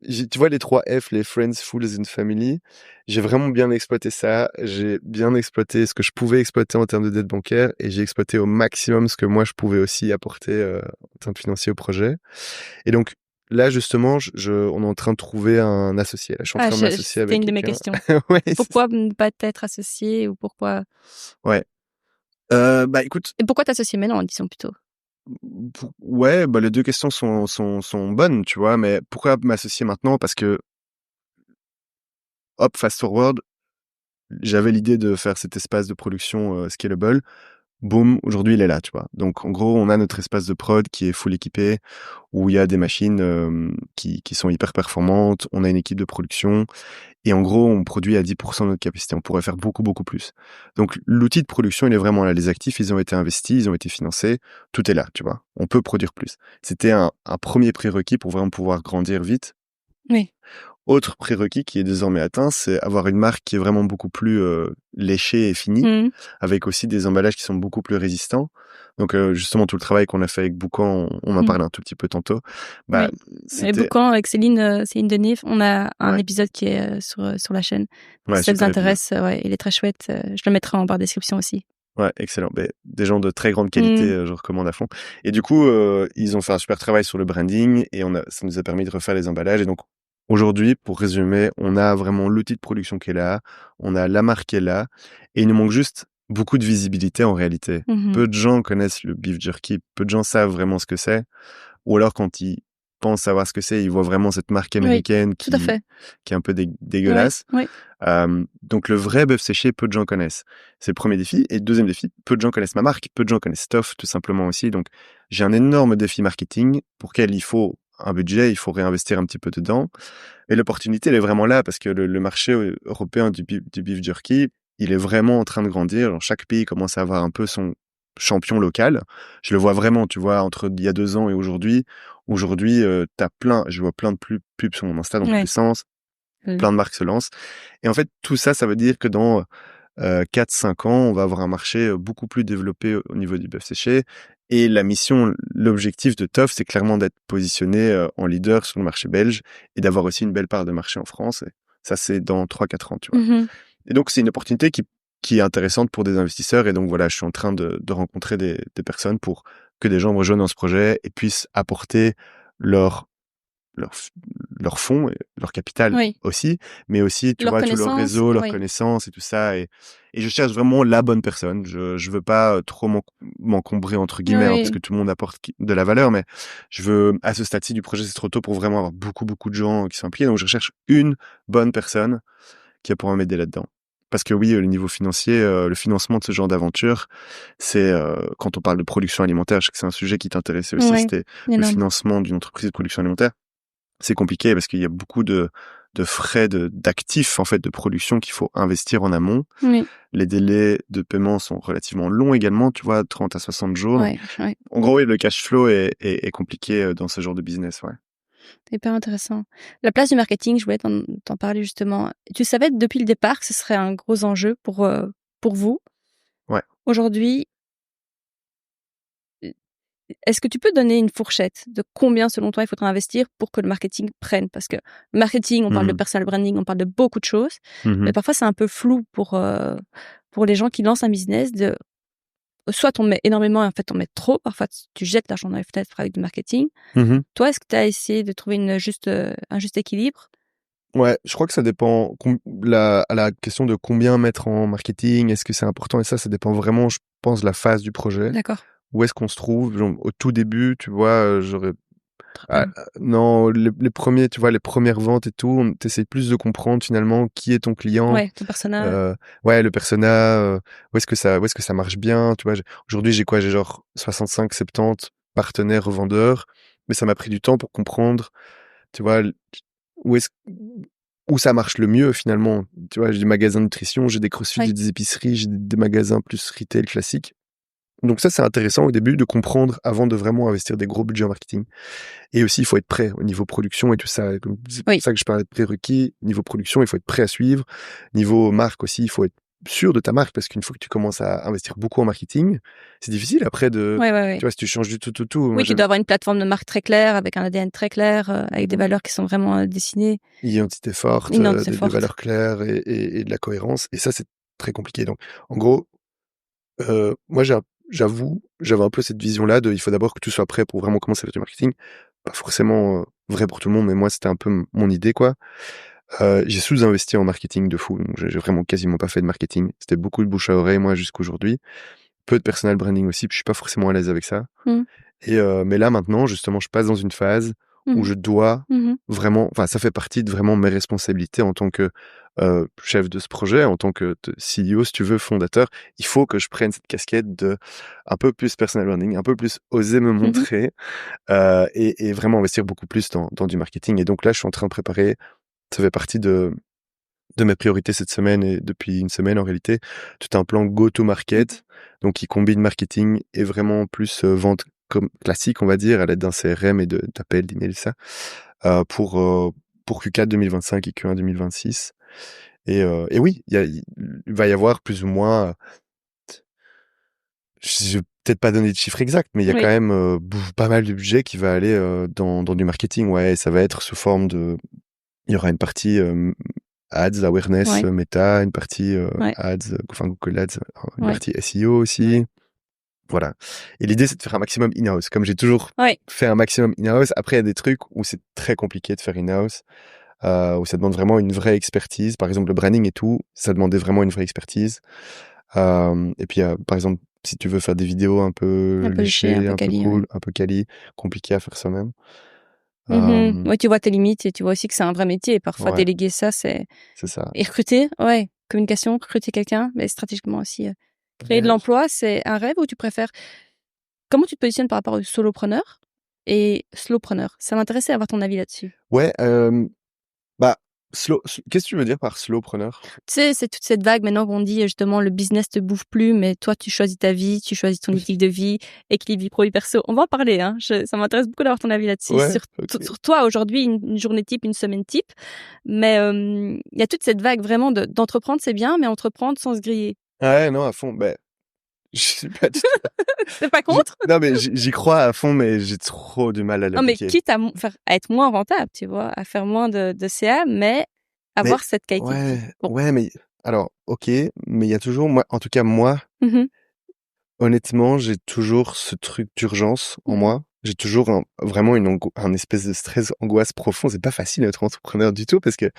tu vois, les 3 F, les Friends, Fools and Family, j'ai vraiment bien exploité ça. J'ai bien exploité ce que je pouvais exploiter en termes de dette bancaire et j'ai exploité au maximum ce que moi je pouvais aussi apporter en termes financiers au projet. Et donc là, justement, on est en train de trouver un associé. Là, je suis en train de m'associer c'était avec une de mes quelqu'un. questions. Ouais, Pourquoi ne pas être associé ou pourquoi... Ouais. Bah écoute, Et pourquoi t'associer maintenant, disons plutôt? ouais, bah les deux questions sont bonnes, tu vois, mais pourquoi m'associer maintenant? Parce que, hop, fast forward, j'avais l'idée de faire cet espace de production scalable. Boom, aujourd'hui il est là, tu vois. Donc en gros, on a notre espace de prod qui est full équipé, où il y a des machines qui sont hyper performantes, on a une équipe de production, et en gros, on produit à 10% de notre capacité. On pourrait faire beaucoup, beaucoup plus. Donc l'outil de production, il est vraiment là. Les actifs, ils ont été investis, ils ont été financés, tout est là, tu vois. On peut produire plus. C'était un premier prérequis pour vraiment pouvoir grandir vite. Oui. Autre prérequis qui est désormais atteint, c'est avoir une marque qui est vraiment beaucoup plus léchée et finie, avec aussi des emballages qui sont beaucoup plus résistants. Donc justement, tout le travail qu'on a fait avec Boucan, on en parlait un tout petit peu tantôt. Bah, Oui. Et Boucan avec Céline Denif, on a un Ouais. épisode qui est sur la chaîne. Ouais, Si ça vous super intéresse, il est très chouette. Je le mettrai en barre description aussi. Ouais, excellent. Ben, des gens de très grande qualité, je recommande à fond. Et du coup, ils ont fait un super travail sur le branding et ça nous a permis de refaire les emballages. Et donc, aujourd'hui, pour résumer, on a vraiment l'outil de production qui est là, on a la marque qui est là, et il nous manque juste beaucoup de visibilité en réalité. Peu de gens connaissent le beef jerky, peu de gens savent vraiment ce que c'est, ou alors quand ils pensent savoir ce que c'est, ils voient vraiment cette marque américaine tout à fait. qui est un peu dégueulasse. Oui. Donc le vrai bœuf séché, peu de gens connaissent. C'est le premier défi. Et le deuxième défi, peu de gens connaissent ma marque, peu de gens connaissent Toff, tout simplement aussi. Donc j'ai un énorme défi marketing pour lequel il faut un budget, il faut réinvestir un petit peu dedans. Et l'opportunité, elle est vraiment là parce que le marché européen du beef jerky, il est vraiment en train de grandir. Genre, chaque pays commence à avoir un peu son champion local. Je le vois vraiment, tu vois, entre il y a 2 ans et aujourd'hui. Aujourd'hui, je vois plein de pubs sur mon Insta dans tous les sens. Plein de marques se lancent. Et en fait, tout ça, ça veut dire que dans 4-5 ans, on va avoir un marché beaucoup plus développé au niveau du bœuf séché. Et l'objectif de Toff, c'est clairement d'être positionné en leader sur le marché belge et d'avoir aussi une belle part de marché en France. Et ça, c'est dans 3-4 ans, tu vois. Et donc, c'est une opportunité qui est intéressante pour des investisseurs. Et donc, voilà, je suis en train de rencontrer des personnes pour que des gens me rejoignent dans ce projet et puissent apporter leur leur fonds, leur capital aussi, mais aussi, tu vois, tout leur réseau, leurs connaissances et tout ça. Et je cherche vraiment la bonne personne. Je veux pas trop m'encombrer, entre guillemets, parce que tout le monde apporte de la valeur, mais je veux, à ce stade-ci du projet, c'est trop tôt pour vraiment avoir beaucoup, beaucoup de gens qui sont impliqués. Donc, je recherche une bonne personne qui va pouvoir m'aider là-dedans. Parce que oui, le niveau financier, le financement de ce genre d'aventure, c'est quand on parle de production alimentaire, je sais que c'est un sujet qui t'intéressait aussi, c'était le financement d'une entreprise de production alimentaire. C'est compliqué parce qu'il y a beaucoup de frais d'actifs en fait de production qu'il faut investir en amont. Les délais de paiement sont relativement longs également, tu vois, 30 à 60 jours. En gros, le cash flow est compliqué dans ce genre de business, ouais. C'est hyper intéressant. La place du marketing, je voulais t'en parler justement. Tu savais depuis le départ que ce serait un gros enjeu pour vous. Ouais. Aujourd'hui, est-ce que tu peux donner une fourchette de combien, selon toi, il faudra investir pour que le marketing prenne? Parce que le marketing, on parle de personal branding, on parle de beaucoup de choses, mais parfois c'est un peu flou pour les gens qui lancent un business. Soit on met énormément et en fait on met trop, parfois tu jettes l'argent dans les fenêtres avec du marketing. Toi, est-ce que tu as essayé de trouver un juste équilibre? Ouais, je crois que ça dépend à la question de combien mettre en marketing, est-ce que c'est important, et ça dépend vraiment, je pense, de la phase du projet. D'accord. Où est-ce qu'on se trouve? Genre, au tout début, tu vois, non, les premiers, tu vois, les premières ventes et tout, t'essayes plus de comprendre finalement qui est ton client. Ouais, ton persona. Ouais, le persona, où est-ce que ça marche bien, tu vois. Aujourd'hui, j'ai quoi? J'ai genre 65-70 partenaires revendeurs, mais ça m'a pris du temps pour comprendre, tu vois, où est-ce où ça marche le mieux finalement. Tu vois, j'ai des magasins de nutrition, j'ai des CrossFit, j'ai des épiceries, j'ai des magasins plus retail classiques. Donc ça, c'est intéressant au début de comprendre avant de vraiment investir des gros budgets en marketing. Et aussi, il faut être prêt au niveau production et tout ça. C'est pour ça que je parlais de prérequis. Niveau production, il faut être prêt à suivre. Niveau marque aussi, il faut être sûr de ta marque parce qu'une fois que tu commences à investir beaucoup en marketing, c'est difficile après de... Tu vois, si tu changes du tout. Oui, tu dois avoir une plateforme de marque très claire, avec un ADN très clair, avec des valeurs qui sont vraiment dessinées. Identité forte, des valeurs claires et de la cohérence. Et ça, c'est très compliqué. Donc, en gros, moi, j'avoue, j'avais un peu cette vision-là de il faut d'abord que tu sois prêt pour vraiment commencer à faire du marketing. Pas forcément vrai pour tout le monde, mais moi, c'était un peu mon idée, quoi. J'ai sous-investi en marketing de fou. Donc j'ai vraiment quasiment pas fait de marketing. C'était beaucoup de bouche à oreille, moi, jusqu'aujourd'hui. Peu de personal branding aussi, puis je suis pas forcément à l'aise avec ça. Mais là, maintenant, justement, je passe dans une phase où je dois vraiment... Enfin, ça fait partie de vraiment mes responsabilités en tant que chef de ce projet, en tant que CEO, si tu veux, fondateur. Il faut que je prenne cette casquette de un peu plus personal branding, un peu plus oser me montrer et vraiment investir beaucoup plus dans du marketing. Et donc là, je suis en train de préparer... Ça fait partie de mes priorités cette semaine et depuis une semaine en réalité, tout un plan go-to-market, donc qui combine marketing et vraiment plus vente comme classique, on va dire, à l'aide d'un CRM et d'appels, d'emails, ça, pour Q4 2025 et Q1 2026. Et oui, il va y avoir plus ou moins, je vais peut-être pas donner de chiffre exact, mais il y a quand même pas mal de budget qui va aller dans du marketing, ouais, et ça va être sous forme de... Il y aura une partie ads, awareness, Meta, une partie ads, enfin Google Ads, une partie SEO aussi. Voilà. Et l'idée, c'est de faire un maximum in-house. Comme j'ai toujours fait un maximum in-house, après, il y a des trucs où c'est très compliqué de faire in-house, où ça demande vraiment une vraie expertise. Par exemple, le branding et tout, ça demandait vraiment une vraie expertise. Et puis, par exemple, si tu veux faire des vidéos un peu léchées, un peu cool, un peu quali, compliqué à faire soi-même. Ouais, tu vois tes limites et tu vois aussi que c'est un vrai métier. Et parfois, déléguer ça, c'est ça. Et recruter, communication, recruter quelqu'un, mais stratégiquement aussi. Créer de l'emploi, c'est un rêve ou tu préfères... Comment tu te positionnes par rapport aux solopreneurs et slowpreneurs? Ça m'intéressait d'avoir ton avis là-dessus. Ouais, qu'est-ce que tu veux dire par slowpreneur? Tu sais, c'est toute cette vague maintenant qu'on dit justement le business te bouffe plus, mais toi tu choisis ta vie, tu choisis ton équilibre de vie, équilibre vie pro vie perso. On va en parler, hein. Ça m'intéresse beaucoup d'avoir ton avis là-dessus. Sur toi aujourd'hui, une journée type, une semaine type. Mais il y a toute cette vague vraiment d'entreprendre, c'est bien, mais entreprendre sans se griller. Ouais, non, à fond. Je suis pas du tout... T'es pas contre? Non, mais j'y crois à fond, mais j'ai trop du mal à l'appliquer. Non, mais quitte à être moins rentable, tu vois, à faire moins de CA, mais avoir cette qualité. Ouais, mais alors, ok, mais il y a toujours, moi, en tout cas, moi, honnêtement, j'ai toujours ce truc d'urgence en moi. J'ai toujours vraiment un espèce de stress, angoisse profond. C'est pas facile d'être entrepreneur du tout parce que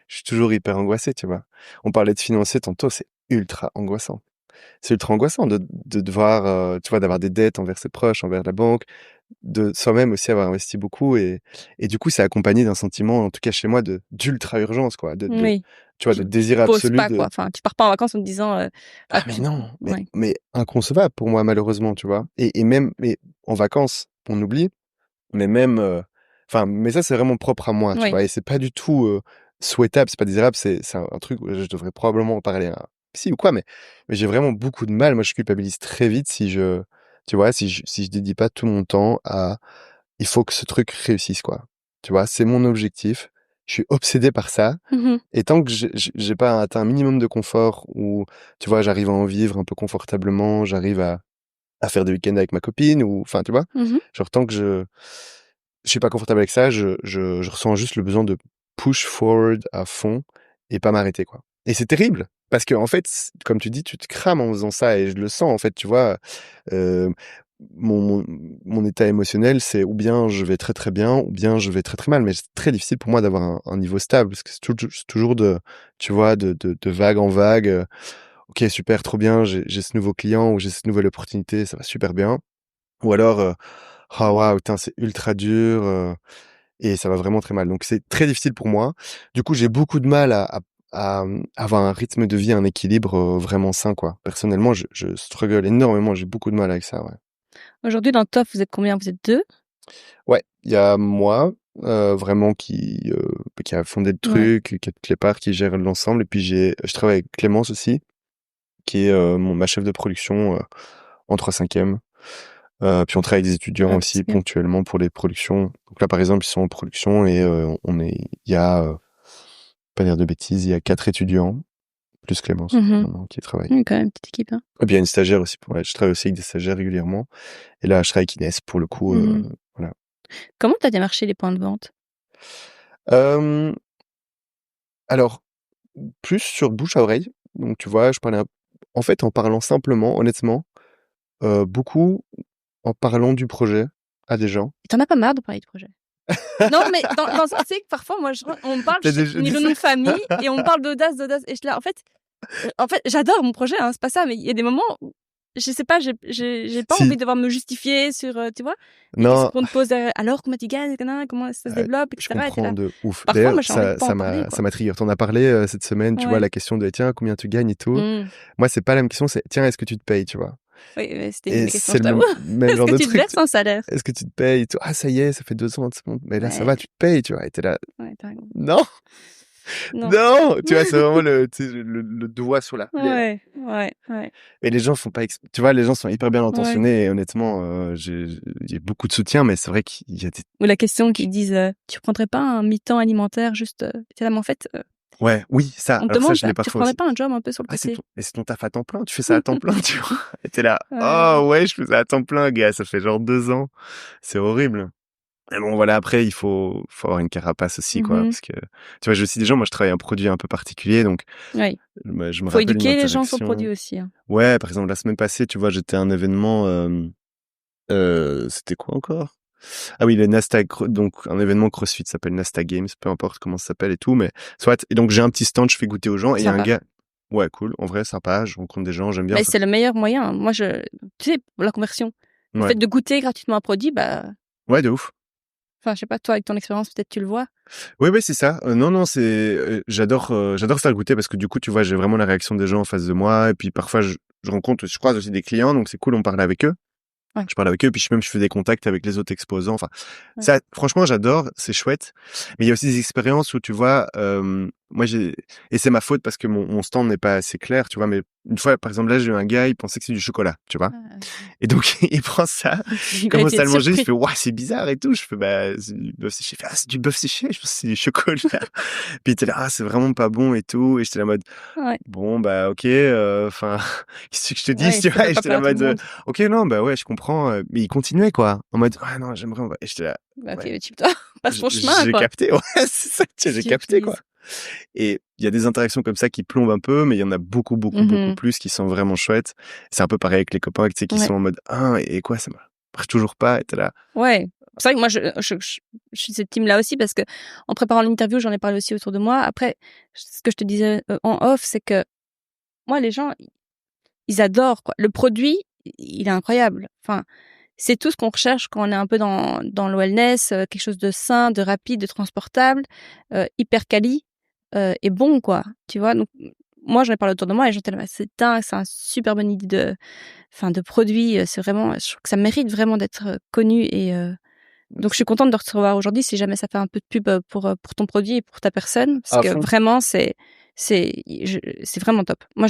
je suis toujours hyper angoissé, tu vois. On parlait de financier tantôt, c'est ultra angoissant. C'est ultra angoissant de devoir, tu vois, d'avoir des dettes envers ses proches, envers la banque, de soi-même aussi avoir investi beaucoup et du coup, c'est accompagné d'un sentiment, en tout cas chez moi, d'ultra urgence, quoi, tu vois, de désir absolu pas, quoi. Enfin, tu pars pas en vacances en te disant, mais non, mais inconcevable pour moi, malheureusement, tu vois. Et même, mais en vacances, on oublie, mais même, enfin, mais ça, c'est vraiment propre à moi, tu vois, et c'est pas du tout souhaitable, c'est pas désirable, c'est un truc où je devrais probablement en parler à un psy ou quoi, mais j'ai vraiment beaucoup de mal. Moi, je culpabilise très vite tu vois, si je dédie pas tout mon temps à, il faut que ce truc réussisse, quoi. Tu vois, c'est mon objectif. Je suis obsédé par ça. Et tant que j'ai pas atteint un minimum de confort où, tu vois, j'arrive à en vivre un peu confortablement, j'arrive à faire des week-ends avec ma copine ou, enfin, tu vois, genre tant que je suis pas confortable avec ça, je ressens juste le besoin de push forward à fond et pas m'arrêter, quoi. Et c'est terrible parce que en fait, comme tu dis, tu te crames en faisant ça et je le sens en fait, tu vois. Mon état émotionnel, c'est ou bien je vais très très bien, ou bien je vais très très mal. Mais c'est très difficile pour moi d'avoir un niveau stable parce que c'est toujours tu vois, de vague en vague. Ok, super, trop bien, j'ai ce nouveau client ou j'ai cette nouvelle opportunité, ça va super bien. Ou alors, ah waouh, putain, c'est ultra dur et ça va vraiment très mal. Donc c'est très difficile pour moi. Du coup, j'ai beaucoup de mal à avoir un rythme de vie, un équilibre vraiment sain, quoi. Personnellement, je struggle énormément, j'ai beaucoup de mal avec ça, ouais. Aujourd'hui, dans Top, vous êtes combien? Vous êtes 2? Ouais, il y a moi, vraiment qui a fondé le truc, qui a toutes les parts, qui gère l'ensemble. Et puis je travaille avec Clémence aussi, qui est ma chef de production en 3/5e. Puis on travaille avec des étudiants aussi ponctuellement pour les productions. Donc là, par exemple, ils sont en production et il y a, pas dire de bêtises, il y a 4 étudiants, plus Clémence, qui travaillent. Quand même, petite équipe. Hein. Et puis il y a une stagiaire aussi. Je travaille aussi avec des stagiaires régulièrement. Et là, je travaille avec Inès pour le coup. Voilà. Comment t'as démarché les points de vente? Alors, plus sur bouche à oreille. Donc tu vois, je parlais en fait en parlant simplement, honnêtement, beaucoup en parlant du projet à des gens. T'en as pas marre de parler de projet? Non, mais tu sais que parfois, moi, on me parle de nom de famille et on me parle d'audace. Et je là, en fait, j'adore mon projet, hein, c'est pas ça, mais il y a des moments où, je sais pas, j'ai pas envie de devoir me justifier sur, tu vois? Non. Qu'on te pose derrière, alors comment tu gagnes, comment ça se développe, etc. Je comprends de ouf. Parfois, d'ailleurs, moi, j'ai envie de pas en parler, ça m'a trigger. T'en as parlé cette semaine, tu vois, la question de tiens, combien tu gagnes et tout. Moi, c'est pas la même question, c'est tiens, est-ce que tu te payes, tu vois? Oui, c'était une question, je t'avoue. Même genre de truc. Est-ce que tu te verses un salaire? Est-ce que tu te payes et tout? Ah, ça y est, ça fait 2 ans, mais là, ça va, tu te payes, tu vois. Et t'es là. Ouais, t'as raison. Non! Non! Tu vois, c'est vraiment le doigt sur la plaie. Ouais. Et les gens font pas, tu vois, les gens sont hyper bien intentionnés et honnêtement, il y a beaucoup de soutien, mais c'est vrai qu'il y a des... Ou la question qu'ils disent, tu prendrais pas un mi-temps alimentaire juste, en fait, ouais, oui, ça. On te alors demande, ça, je l'ai pas tu trop prendrais aussi. pas un job un peu sur le côté? C'est ton taf à temps plein, tu fais ça à temps plein, tu vois. Et t'es là, oh ouais, je fais ça à temps plein, gars, ça fait genre 2 ans. C'est horrible. Mais bon, voilà, après, il faut avoir une carapace aussi, quoi, parce que, tu vois, j'ai aussi des gens, moi, je travaille un produit un peu particulier, donc, oui. Je me faut rappelle éduquer les gens sur le produit aussi. Hein. Ouais, par exemple, la semaine passée, tu vois, j'étais à un événement, c'était quoi encore? Ah oui, le Nasta, donc un événement CrossFit s'appelle Nasta Games, peu importe comment ça s'appelle et tout, mais soit. Et donc j'ai un petit stand, je fais goûter aux gens et il y a un gars. Ouais, cool, en vrai, sympa, je rencontre des gens, j'aime bien. Mais c'est le meilleur moyen. Moi, tu sais, la conversion. Le fait de goûter gratuitement un produit, ouais, de ouf. Enfin, je sais pas, toi, avec ton expérience, peut-être tu le vois. Oui, c'est ça. Non, c'est, j'adore faire goûter parce que du coup, tu vois, j'ai vraiment la réaction des gens en face de moi et puis parfois je croise aussi des clients, donc c'est cool, on parle avec eux. Ouais. Je parle avec eux, puis je fais des contacts avec les autres exposants. Enfin, ça, franchement, j'adore, c'est chouette. Mais il y a aussi des expériences où, tu vois, moi, et c'est ma faute parce que mon stand n'est pas assez clair, tu vois, mais une fois, par exemple, là, j'ai eu un gars, il pensait que c'est du chocolat, tu vois. Et donc, il prend ça, il commence à le manger, il fait, ouais, c'est bizarre et tout. Je fais, c'est du bœuf séché. Il fait, c'est du bœuf séché. Je pense que c'est du chocolat. Puis il était là, c'est vraiment pas bon et tout. Et j'étais là en mode, bon, ok, enfin, qu'est-ce que je te dis, tu vois? Et j'étais là en mode, ok, non, ouais, je comprends. Mais il continuait, quoi. En mode, ouais, non, j'aimerais, et j'étais là. Ok, tu passe ton chemin, j'ai quoi. Capté, ouais, c'est ça, j'ai capté, quoi. Et il y a des interactions comme ça qui plombent un peu, mais il y en a beaucoup plus qui sont vraiment chouettes. C'est un peu pareil avec les copains, tu sais, qui sont en mode, et quoi, ça marche toujours pas, et t'es là. Ouais. C'est vrai que moi, je suis cette team-là aussi parce que en préparant l'interview, j'en ai parlé aussi autour de moi. Après, ce que je te disais en off, c'est que moi, les gens, ils adorent, quoi. Le produit, il est incroyable. Enfin, c'est tout ce qu'on recherche quand on est un peu dans le wellness, quelque chose de sain, de rapide, de transportable, hyper quali et bon, quoi. Tu vois, donc moi, j'en ai parlé autour de moi et j'étais là, c'est dingue, c'est un super bonne idée de produit. C'est vraiment, je trouve que ça mérite vraiment d'être connu et donc je suis contente de te recevoir aujourd'hui. Si jamais ça fait un peu de pub pour ton produit et pour ta personne, parce que vraiment c'est vraiment top. Moi,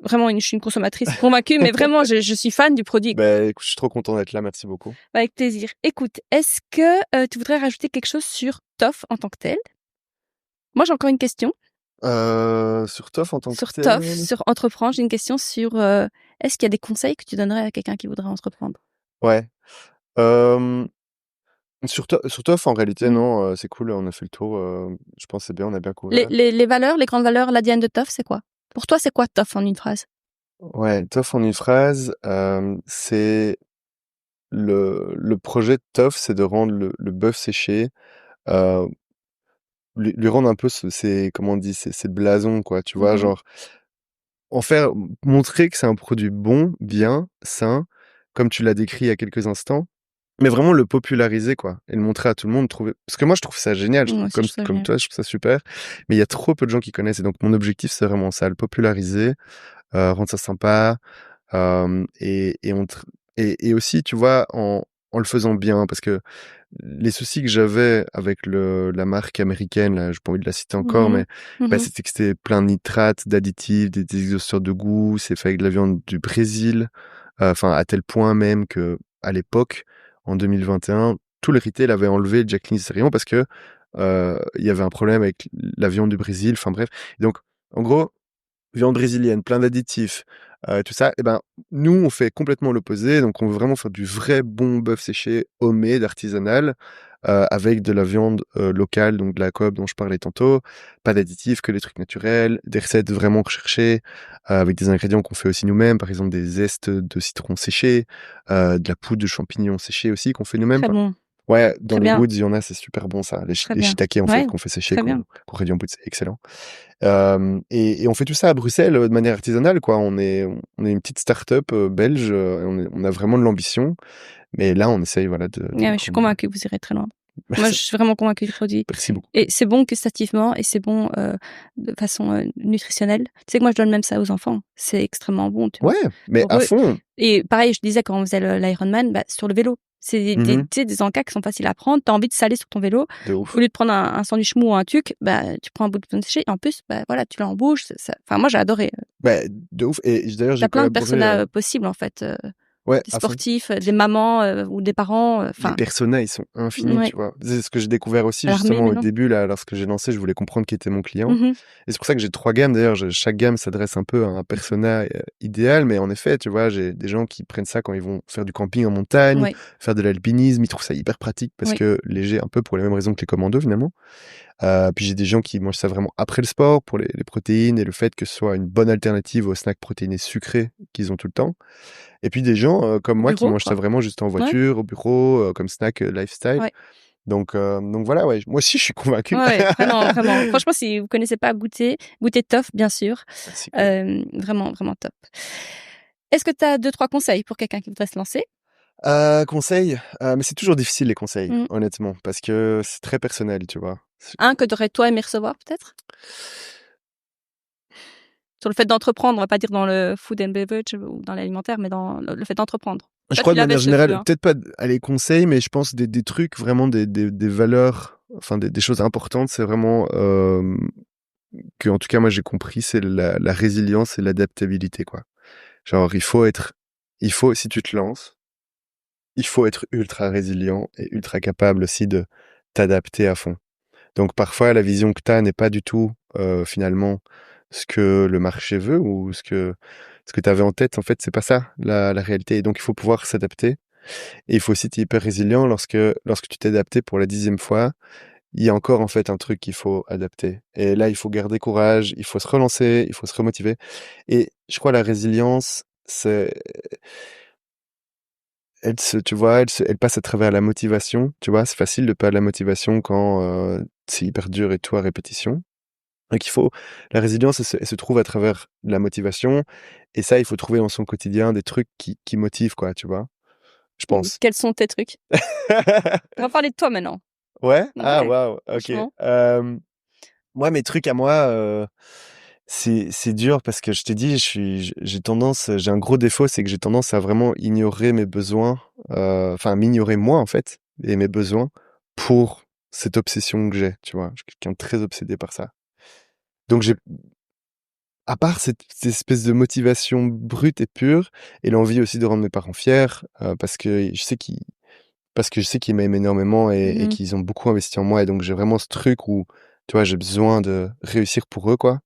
vraiment, je suis une consommatrice convaincue, mais vraiment, je suis fan du produit. Écoute, je suis trop content d'être là, merci beaucoup. Avec plaisir. Écoute, est-ce que tu voudrais rajouter quelque chose sur Toff en tant que tel? Moi, j'ai encore une question. Sur Toff en tant que tel? Sur Toff, sur entreprendre, j'ai une question sur est-ce qu'il y a des conseils que tu donnerais à quelqu'un qui voudrait entreprendre? Ouais. Sur Toff, en réalité, non, c'est cool, on a fait le tour, je pense que c'est bien, on a bien couvert. Les valeurs, les grandes valeurs, l'ADN de Toff, c'est quoi? Pour toi, c'est quoi Toff en une phrase? Ouais, Toff en une phrase, c'est le projet de Toff, c'est de rendre le bœuf séché, lui rendre un peu c'est comment on dit, c'est blason, quoi, tu vois, genre montrer que c'est un produit bon, bien, sain, comme tu l'as décrit il y a quelques instants, mais vraiment le populariser, quoi, et le montrer à tout le monde, parce que moi je trouve ça génial, comme toi, je trouve ça super, mais il y a trop peu de gens qui connaissent, et donc mon objectif c'est vraiment ça, le populariser, rendre ça sympa, et aussi, tu vois, en le faisant bien, parce que les soucis que j'avais avec la marque américaine, là, j'ai pas envie de la citer encore, mais c'était que c'était plein de nitrates, d'additifs, des exhausteurs de goût, c'est fait avec de la viande du Brésil, enfin à tel point même que à l'époque, en 2021, tout le retail avait enlevé le Jack Daniel's parce que il y avait un problème avec la viande du Brésil, enfin bref. Donc, en gros, viande brésilienne, plein d'additifs, tout ça, et ben, nous, on fait complètement l'opposé. Donc, on veut vraiment faire du vrai bon bœuf séché, homemade, artisanal, avec de la viande locale, donc de la Coop dont je parlais tantôt, pas d'additifs, que des trucs naturels, des recettes vraiment recherchées, avec des ingrédients qu'on fait aussi nous-mêmes, par exemple des zestes de citron séchés, de la poudre de champignons séchés aussi qu'on fait nous-mêmes. Très bon. Ouais, dans Très les bien. woods, il y en a, c'est super bon ça. Les shiitake, en fait, qu'on fait sécher, qu'on réduit en poudre, c'est excellent. Et on fait tout ça à Bruxelles de manière artisanale, quoi. On est une petite start-up belge, on a vraiment de l'ambition. Mais là, on essaye, voilà, je suis convaincue que vous irez très loin. Moi, je suis vraiment convaincue du produit. Merci beaucoup. Et c'est bon gustativement et c'est bon de façon nutritionnelle. Tu sais que moi, je donne même ça aux enfants. C'est extrêmement bon, tu vois. Ouais, mais à fond. Et pareil, je disais quand on faisait l'Ironman, sur le vélo. C'est des encas qui sont faciles à prendre. T'as envie de saler sur ton vélo. De ouf. Au lieu de prendre un sandwich mou ou un tuc, tu prends un bout de pain séché. Et en plus, voilà, tu l'as en bouche. Enfin, moi, j'ai adoré. De ouf. Et d'ailleurs, j'ai plein de personas possibles, en fait. Ouais, des sportifs, des mamans ou des parents. Les personas, ils sont infinis, tu vois. C'est ce que j'ai découvert aussi, justement, au début, là, lorsque j'ai lancé, je voulais comprendre qui était mon client. Et c'est pour ça que j'ai 3 gammes, d'ailleurs. Chaque gamme s'adresse un peu à un persona idéal, mais en effet, tu vois, j'ai des gens qui prennent ça quand ils vont faire du camping en montagne, faire de l'alpinisme, ils trouvent ça hyper pratique parce que léger, un peu pour les mêmes raisons que les commandos, finalement. Puis j'ai des gens qui mangent ça vraiment après le sport pour les protéines et le fait que ce soit une bonne alternative aux snacks protéinés sucrés qu'ils ont tout le temps. Et puis des gens comme moi qui mangent ça vraiment juste en voiture, au bureau, comme snack lifestyle. Ouais. Donc voilà, ouais. Moi aussi je suis convaincu. Ouais, vraiment, vraiment. Franchement, si vous connaissez pas, goûtez Toff, bien sûr. Vraiment, vraiment top. Est-ce que tu as 2-3 conseils pour quelqu'un qui voudrait se lancer? Conseils, mais c'est toujours difficile les conseils, honnêtement, parce que c'est très personnel, tu vois. Un que t'aurais toi aimé recevoir peut-être? Sur le fait d'entreprendre, on va pas dire dans le food and beverage ou dans l'alimentaire, mais dans le fait d'entreprendre. Je crois de manière générale, peut-être pas les conseils, mais je pense des trucs vraiment des valeurs, enfin des choses importantes, c'est vraiment que en tout cas moi j'ai compris, c'est la résilience et l'adaptabilité, quoi. Genre il faut si tu te lances, il faut être ultra résilient et ultra capable aussi de t'adapter à fond. Donc parfois la vision que tu as n'est pas du tout finalement ce que le marché veut ou ce que tu avais en tête. En fait, c'est pas ça la réalité. Et donc il faut pouvoir s'adapter. Et il faut aussi être hyper résilient lorsque tu t'es adapté pour la 10e fois. Il y a encore en fait un truc qu'il faut adapter. Et là, il faut garder courage, il faut se relancer, il faut se remotiver. Et je crois la résilience, elle passe à travers la motivation. Tu vois, c'est facile de perdre la motivation quand c'est hyper dur et tout à répétition. Donc la résilience, elle se trouve à travers la motivation. Et ça, il faut trouver dans son quotidien des trucs qui motivent, quoi, tu vois. Je pense. Quels sont tes trucs? On va parler de toi maintenant. Ouais? Ah, waouh, ok. Moi, mes trucs à moi, c'est dur parce que je t'ai dit, j'ai un gros défaut, c'est que j'ai tendance à vraiment ignorer mes besoins, enfin, m'ignorer moi, en fait, et mes besoins pour cette obsession que j'ai, tu vois. Je suis quelqu'un de très obsédé par ça. Donc, à part cette espèce de motivation brute et pure, et l'envie aussi de rendre mes parents fiers, parce que je sais qu'ils m'aiment énormément et qu'ils ont beaucoup investi en moi, et donc j'ai vraiment ce truc où, tu vois, j'ai besoin de réussir pour eux, quoi.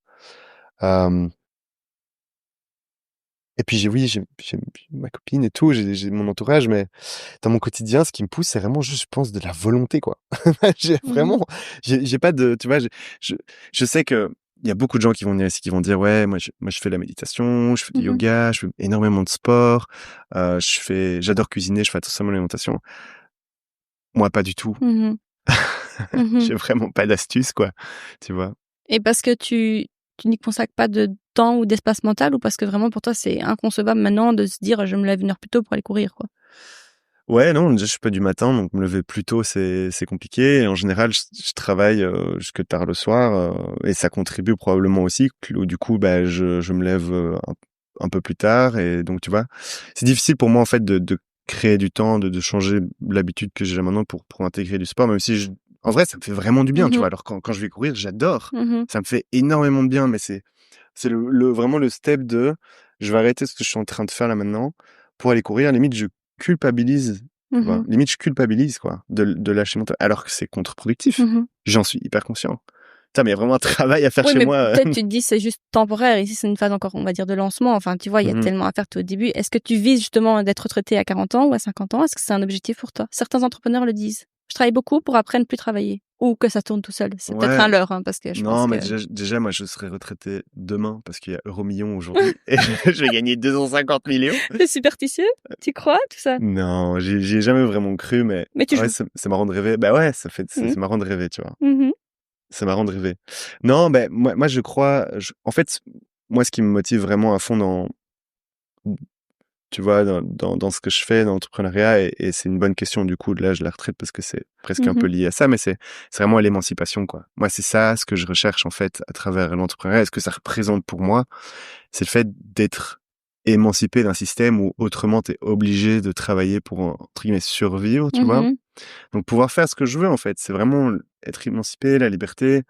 Et puis j'ai ma copine et tout, j'ai mon entourage, mais dans mon quotidien, ce qui me pousse, c'est vraiment juste, je pense, de la volonté, quoi. J'ai pas de, tu vois, je sais que il y a beaucoup de gens qui vont venir ici, qui vont dire, ouais, moi, je fais de la méditation, je fais du yoga, je fais énormément de sport, j'adore cuisiner, je fais attention à mon alimentation. Moi, pas du tout. J'ai vraiment pas d'astuce, quoi. Tu vois. Et parce que tu n'y consacres pas de temps ou d'espace mental, ou parce que vraiment pour toi c'est inconcevable maintenant de se dire je me lève 1 heure plus tôt pour aller courir, quoi? Ouais, non, déjà je suis pas du matin, donc me lever plus tôt c'est compliqué. Et en général, je travaille jusque tard le soir, et ça contribue probablement aussi. Du coup, je me lève un peu plus tard, et donc tu vois, c'est difficile pour moi en fait de créer du temps, de changer l'habitude que j'ai là maintenant pour intégrer du sport, même si en vrai, ça me fait vraiment du bien, tu vois. Alors quand je vais courir, j'adore. Ça me fait énormément de bien, mais c'est vraiment le step de je vais arrêter ce que je suis en train de faire là maintenant pour aller courir. Limite, je culpabilise, tu vois. Limite, je culpabilise, quoi, de lâcher mon temps, alors que c'est contre-productif. J'en suis hyper conscient. Putain, mais il y a vraiment un travail à faire chez moi. Peut-être tu te dis c'est juste temporaire. Ici, c'est une phase encore, on va dire, de lancement. Enfin, tu vois, il y a tellement à faire tout au début. Est-ce que tu vises justement d'être retraité à 40 ans ou à 50 ans? Est-ce que c'est un objectif pour toi? Certains entrepreneurs le disent. Je travaille beaucoup pour après ne plus travailler. Ou que ça tourne tout seul. C'est peut-être un leurre, parce que je pense Non, mais que... déjà, moi, je serai retraité demain parce qu'il y a Euromillions aujourd'hui et je vais gagner 250 millions. T'es superstitieux? Tu crois, tout ça? Non, j'y ai jamais vraiment cru, mais tu ouais, joues. c'est marrant de rêver. Bah ouais, c'est marrant de rêver, tu vois. C'est marrant de rêver. Non, ben moi je crois, en fait, moi ce qui me motive vraiment à fond tu vois, dans ce que je fais, dans l'entrepreneuriat, et c'est une bonne question du coup de l'âge de la retraite parce que c'est presque un peu lié à ça, mais c'est vraiment l'émancipation, quoi. Moi, c'est ça ce que je recherche en fait à travers l'entrepreneuriat. Et ce que ça représente pour moi, c'est le fait d'être émancipé d'un système où autrement t'es obligé de travailler pour entre guillemets survivre, tu vois. Donc pouvoir faire ce que je veux en fait, c'est vraiment être émancipé, la liberté,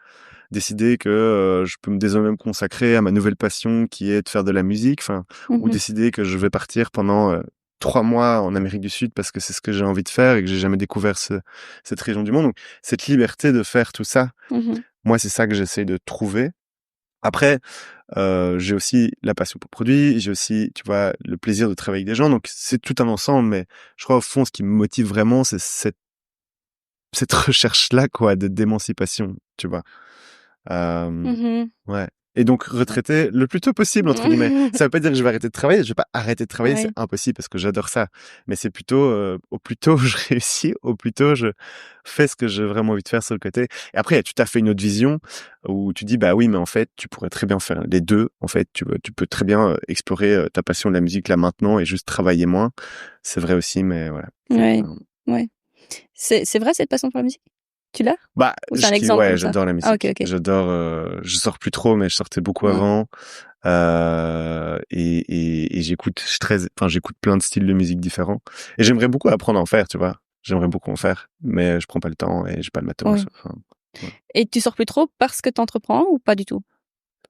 décider que je peux désormais me consacrer à ma nouvelle passion qui est de faire de la musique, enfin, ou décider que je vais partir pendant 3 mois en Amérique du Sud parce que c'est ce que j'ai envie de faire et que j'ai jamais découvert cette région du monde. Donc cette liberté de faire tout ça, moi c'est ça que j'essaie de trouver. Après, j'ai aussi la passion pour le produit, j'ai aussi, tu vois, le plaisir de travailler avec des gens, donc c'est tout un ensemble, mais je crois au fond ce qui me motive vraiment, c'est cette recherche-là, quoi, d'émancipation, tu vois. Ouais. Et donc retraité le plus tôt possible entre guillemets. Ça veut pas dire que je vais arrêter de travailler. Je vais pas arrêter de travailler, c'est impossible parce que j'adore ça. Mais c'est plutôt au plus tôt je réussis, au plus tôt je fais ce que j'ai vraiment envie de faire sur le côté. Et après il y a tout à fait une autre vision où tu dis bah oui mais en fait tu pourrais très bien faire les deux. En fait tu peux très bien explorer ta passion de la musique là maintenant et juste travailler moins. C'est vrai aussi mais voilà. Ouais. C'est vrai cette passion pour la musique? Tu l'as? Bah, Ou c'est un exemple comme ça? j'adore la musique. Ah, ok. J'adore, je sors plus trop, mais je sortais beaucoup avant. Et j'écoute, j'écoute plein de styles de musique différents. Et j'aimerais beaucoup apprendre à en faire, tu vois. J'aimerais beaucoup en faire, mais je prends pas le temps et j'ai pas le matos. Enfin, ouais. Et tu sors plus trop parce que t'entreprends ou pas du tout?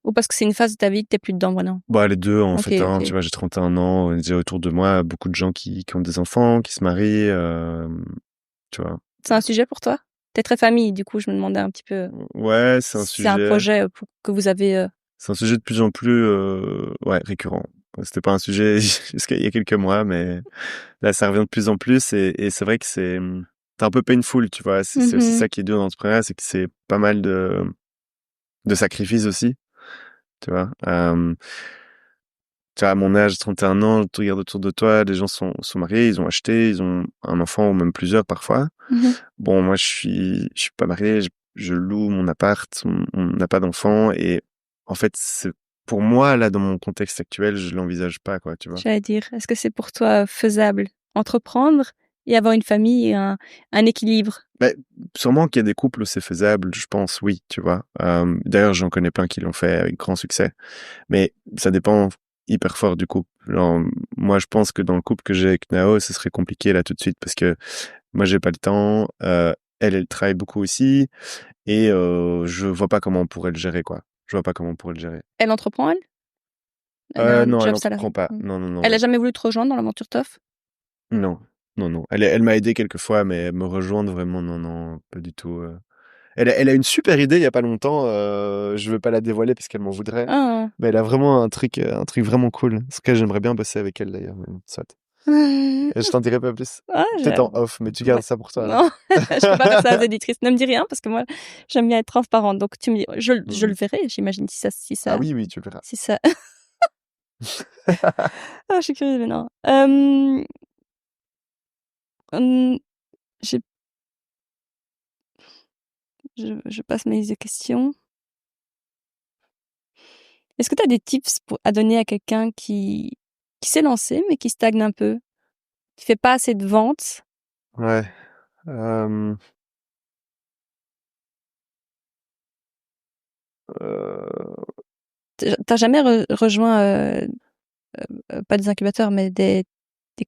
Ou parce que c'est une phase de ta vie que t'es plus dedans maintenant? Bah, les deux, en fait, hein, tu vois, j'ai 31 ans, déjà autour de moi, beaucoup de gens qui ont des enfants, qui se marient, tu vois. C'est un sujet pour toi? T'es très famille, du coup, je me demandais un petit peu. Ouais, c'est un sujet. C'est un projet que vous avez. C'est un sujet de plus en plus, récurrent. C'était pas un sujet jusqu'à il y a quelques mois, mais là, ça revient de plus en plus et c'est vrai que c'est un peu painful, tu vois. C'est aussi ça qui est dur dans l'entrepreneuriat, c'est que c'est pas mal de sacrifices aussi, tu vois. Tu vois, à mon âge, 31 ans, tu regardes autour de toi, les gens sont mariés, ils ont acheté, ils ont un enfant ou même plusieurs parfois. Bon, moi, je suis pas marié, je loue mon appart, on n'a pas d'enfant et en fait, pour moi, là, dans mon contexte actuel, je l'envisage pas, quoi, tu vois. J'allais dire, est-ce que c'est pour toi faisable? Entreprendre et avoir une famille et un équilibre? Bah, sûrement qu'il y a des couples où c'est faisable, je pense, oui, tu vois. D'ailleurs, j'en connais plein qui l'ont fait avec grand succès. Mais ça dépend hyper fort du couple. Genre, moi, je pense que dans le couple que j'ai avec Nao, ce serait compliqué là tout de suite parce que moi, j'ai pas le temps. Elle travaille beaucoup aussi et je vois pas comment on pourrait le gérer, quoi. Je vois pas comment on pourrait le gérer. Elle entreprend, elle? Elle a un Non, elle job n'entreprend salarié. pas. Non. Elle a jamais voulu te rejoindre dans l'aventure Toff? Non. Elle m'a aidé quelques fois, mais me rejoindre vraiment, non, pas du tout. Elle a une super idée il y a pas longtemps. Je veux pas la dévoiler parce qu'elle m'en voudrait. Ah. Mais elle a vraiment un truc vraiment cool. Ce que j'aimerais bien bosser avec elle d'ailleurs. Mais soit. Et je t'en dirai pas plus. Peut-être en off, mais tu gardes ça pour toi. Non, je peux pas faire ça aux éditrices. Ne me dis rien parce que moi, j'aime bien être transparente. Donc tu me dis, je le verrai. J'imagine si ça. Ah oui, tu le verras. Si ça. Ah, je suis curieuse maintenant. Je passe mes questions. Est-ce que tu as des tips à donner à quelqu'un qui s'est lancé mais qui stagne un peu, qui fait pas assez de ventes? Ouais. T'as jamais rejoint pas des incubateurs mais des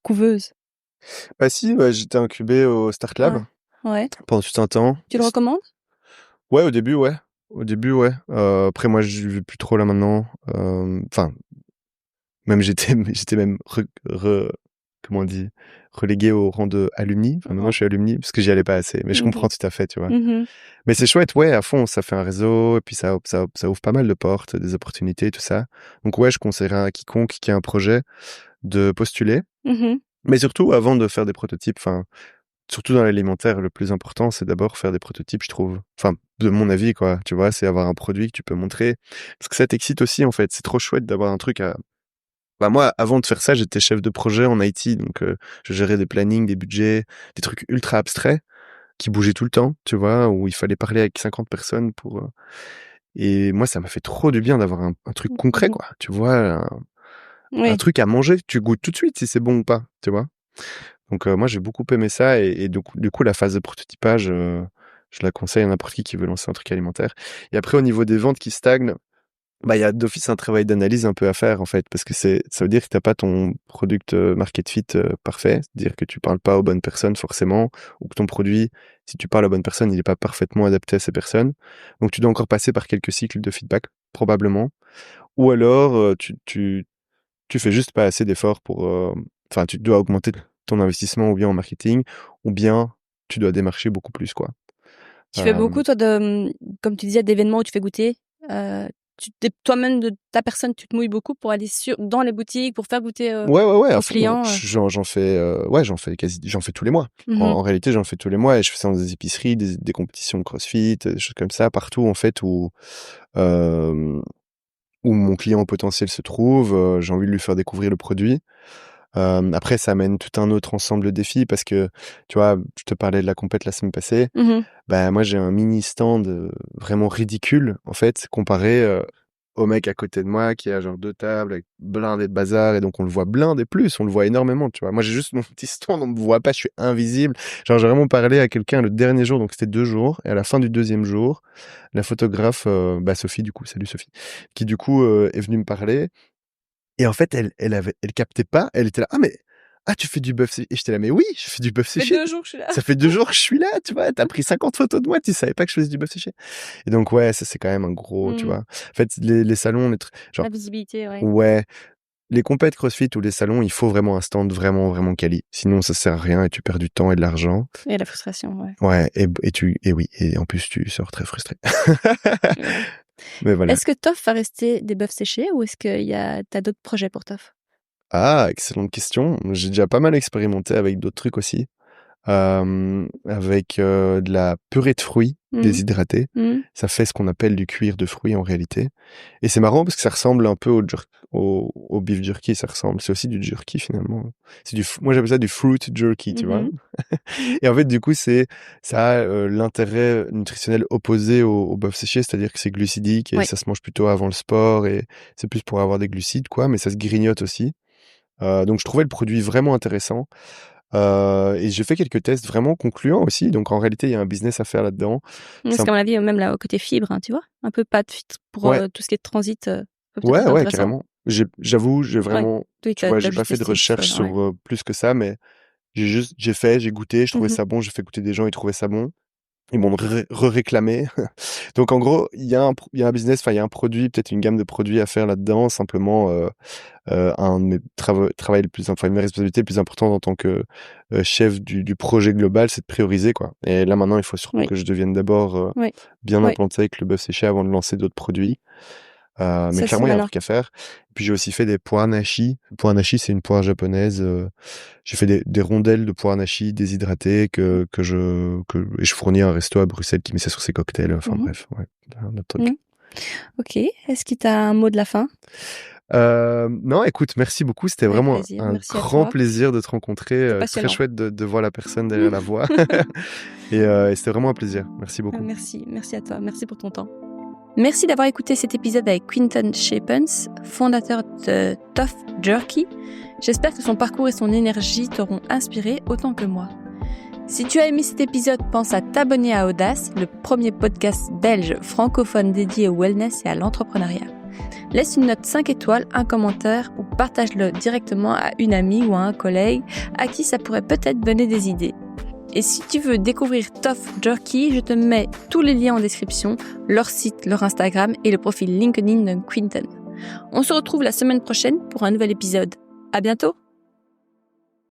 couveuses? Bah si, j'étais incubé au Start Lab pendant tout un temps. Tu le recommandes? Ouais, au début, ouais. Après, moi, je vais plus trop là maintenant. Enfin, même j'étais même comment on dit, relégué au rang de alumni. Enfin, maintenant, je suis alumni parce que j'y allais pas assez. Mais je comprends tout à fait, tu vois. Mais c'est chouette, ouais, à fond. Ça fait un réseau et puis ça ouvre pas mal de portes, des opportunités, tout ça. Donc ouais, je conseillerais à quiconque qui a un projet de postuler. Mais surtout, avant de faire des prototypes, enfin, surtout dans l'alimentaire, le plus important, c'est d'abord faire des prototypes, je trouve. Enfin, de mon avis, quoi. Tu vois, c'est avoir un produit que tu peux montrer. Parce que ça t'excite aussi, en fait. C'est trop chouette d'avoir un truc à... Bah, moi, avant de faire ça, j'étais chef de projet en IT. Donc, je gérais des plannings, des budgets, des trucs ultra abstraits qui bougeaient tout le temps, tu vois, où il fallait parler avec 50 personnes pour... Et moi, ça m'a fait trop du bien d'avoir un truc concret, quoi. Tu vois, un truc à manger. Tu goûtes tout de suite si c'est bon ou pas, tu vois. Donc moi j'ai beaucoup aimé ça et du coup la phase de prototypage, je la conseille à n'importe qui veut lancer un truc alimentaire. Et après au niveau des ventes qui stagnent, bah il y a d'office un travail d'analyse un peu à faire en fait parce que ça veut dire que t'as pas ton product market fit parfait, c'est-à-dire que tu parles pas aux bonnes personnes forcément ou que ton produit, si tu parles aux bonnes personnes, il est pas parfaitement adapté à ces personnes. Donc tu dois encore passer par quelques cycles de feedback probablement ou alors tu fais juste pas assez d'efforts pour enfin tu dois augmenter ton investissement ou bien en marketing ou bien tu dois démarcher beaucoup plus quoi. Tu fais beaucoup toi de comme tu disais d'événements où tu fais goûter toi-même de ta personne tu te mouilles beaucoup pour aller dans les boutiques pour faire goûter aux clients. J'en fais tous les mois. En réalité, j'en fais tous les mois et je fais ça dans des épiceries, des compétitions de CrossFit, des choses comme ça partout en fait où mon client potentiel se trouve, j'ai envie de lui faire découvrir le produit. Après, ça amène tout un autre ensemble de défis parce que, tu vois, je te parlais de la compète la semaine passée. Bah, moi, j'ai un mini stand vraiment ridicule, en fait, comparé au mec à côté de moi qui a genre 2 tables avec blindé de bazar et donc on le voit blindé plus, on le voit énormément, tu vois. Moi, j'ai juste mon petit stand, on me voit pas, je suis invisible. Genre, j'ai vraiment parlé à quelqu'un le dernier jour, donc c'était 2 jours, et à la fin du 2e jour, la photographe, Sophie, du coup, salut Sophie, qui du coup est venue me parler. Et en fait, elle captait pas. Elle était là, tu fais du bœuf séché. Et j'étais là, mais oui, je fais du bœuf séché. Ça fait 2 jours que je suis là. Ça fait 2 jours que je suis là, tu vois. T'as pris 50 photos de moi, tu savais pas que je faisais du bœuf séché. Et donc, ouais, ça, c'est quand même un gros, tu vois. En fait, les salons, la visibilité, ouais. Ouais. Les compètes CrossFit ou les salons, il faut vraiment un stand vraiment, vraiment quali. Sinon, ça sert à rien et tu perds du temps et de l'argent. Et la frustration, ouais. Ouais, et en plus, tu sors très frustré. Mais voilà. Est-ce que Toff va rester des bœufs séchés ou est-ce que t'as d'autres projets pour Toff? Ah, excellente question. J'ai déjà pas mal expérimenté avec d'autres trucs aussi. Avec de la purée de fruits déshydratée. Ça fait ce qu'on appelle du cuir de fruits en réalité. Et c'est marrant parce que ça ressemble un peu au beef jerky, ça ressemble. C'est aussi du jerky finalement. Moi j'appelle ça du fruit jerky, tu vois. Et en fait du coup ça a l'intérêt nutritionnel opposé au bœuf séché, c'est-à-dire que c'est glucidique et ça se mange plutôt avant le sport et c'est plus pour avoir des glucides quoi, mais ça se grignote aussi. Donc je trouvais le produit vraiment intéressant. Et j'ai fait quelques tests vraiment concluants aussi. Donc en réalité, il y a un business à faire là-dedans. Parce qu'à mon avis, même là, au côté fibre, hein, tu vois, un peu pas de filtre pour tout ce qui est transit. Ouais, carrément. J'avoue, j'ai vraiment, tu vois, j'ai pas fait de recherche sur plus que ça, mais j'ai goûté, je trouvais ça bon, j'ai fait goûter des gens, ils trouvaient ça bon. Ils m'ont réclamé. Donc en gros, il y a un business, enfin il y a un produit, peut-être une gamme de produits à faire là-dedans. Simplement, un de mes une de mes responsabilités les plus importantes en tant que chef du projet global, c'est de prioriser quoi. Et là maintenant, il faut surtout que je devienne d'abord bien implanté avec le bœuf séché avant de lancer d'autres produits. Mais clairement, il y a un truc à faire. Puis j'ai aussi fait des pois nashi. Pois nashi, c'est une poire japonaise. J'ai fait des rondelles de pois nashi déshydratées et je fournis à un resto à Bruxelles qui met ça sur ses cocktails. Enfin bref, ouais, un autre truc. Ok. Est-ce qu'il t'a un mot de la fin? Non, écoute, merci beaucoup. C'était vraiment un grand plaisir de te rencontrer. Très chouette de voir la personne derrière la voix. et c'était vraiment un plaisir. Merci beaucoup. Merci à toi. Merci pour ton temps. Merci d'avoir écouté cet épisode avec Quinton Shepens, fondateur de Tough Jerky. J'espère que son parcours et son énergie t'auront inspiré autant que moi. Si tu as aimé cet épisode, pense à t'abonner à Audace, le premier podcast belge francophone dédié au wellness et à l'entrepreneuriat. laisse une note 5 étoiles, un commentaire ou partage-le directement à une amie ou à un collègue à qui ça pourrait peut-être donner des idées. Et si tu veux découvrir Tough Jerky, je te mets tous les liens en description, leur site, leur Instagram et le profil LinkedIn de Quinten. On se retrouve la semaine prochaine pour un nouvel épisode. À bientôt!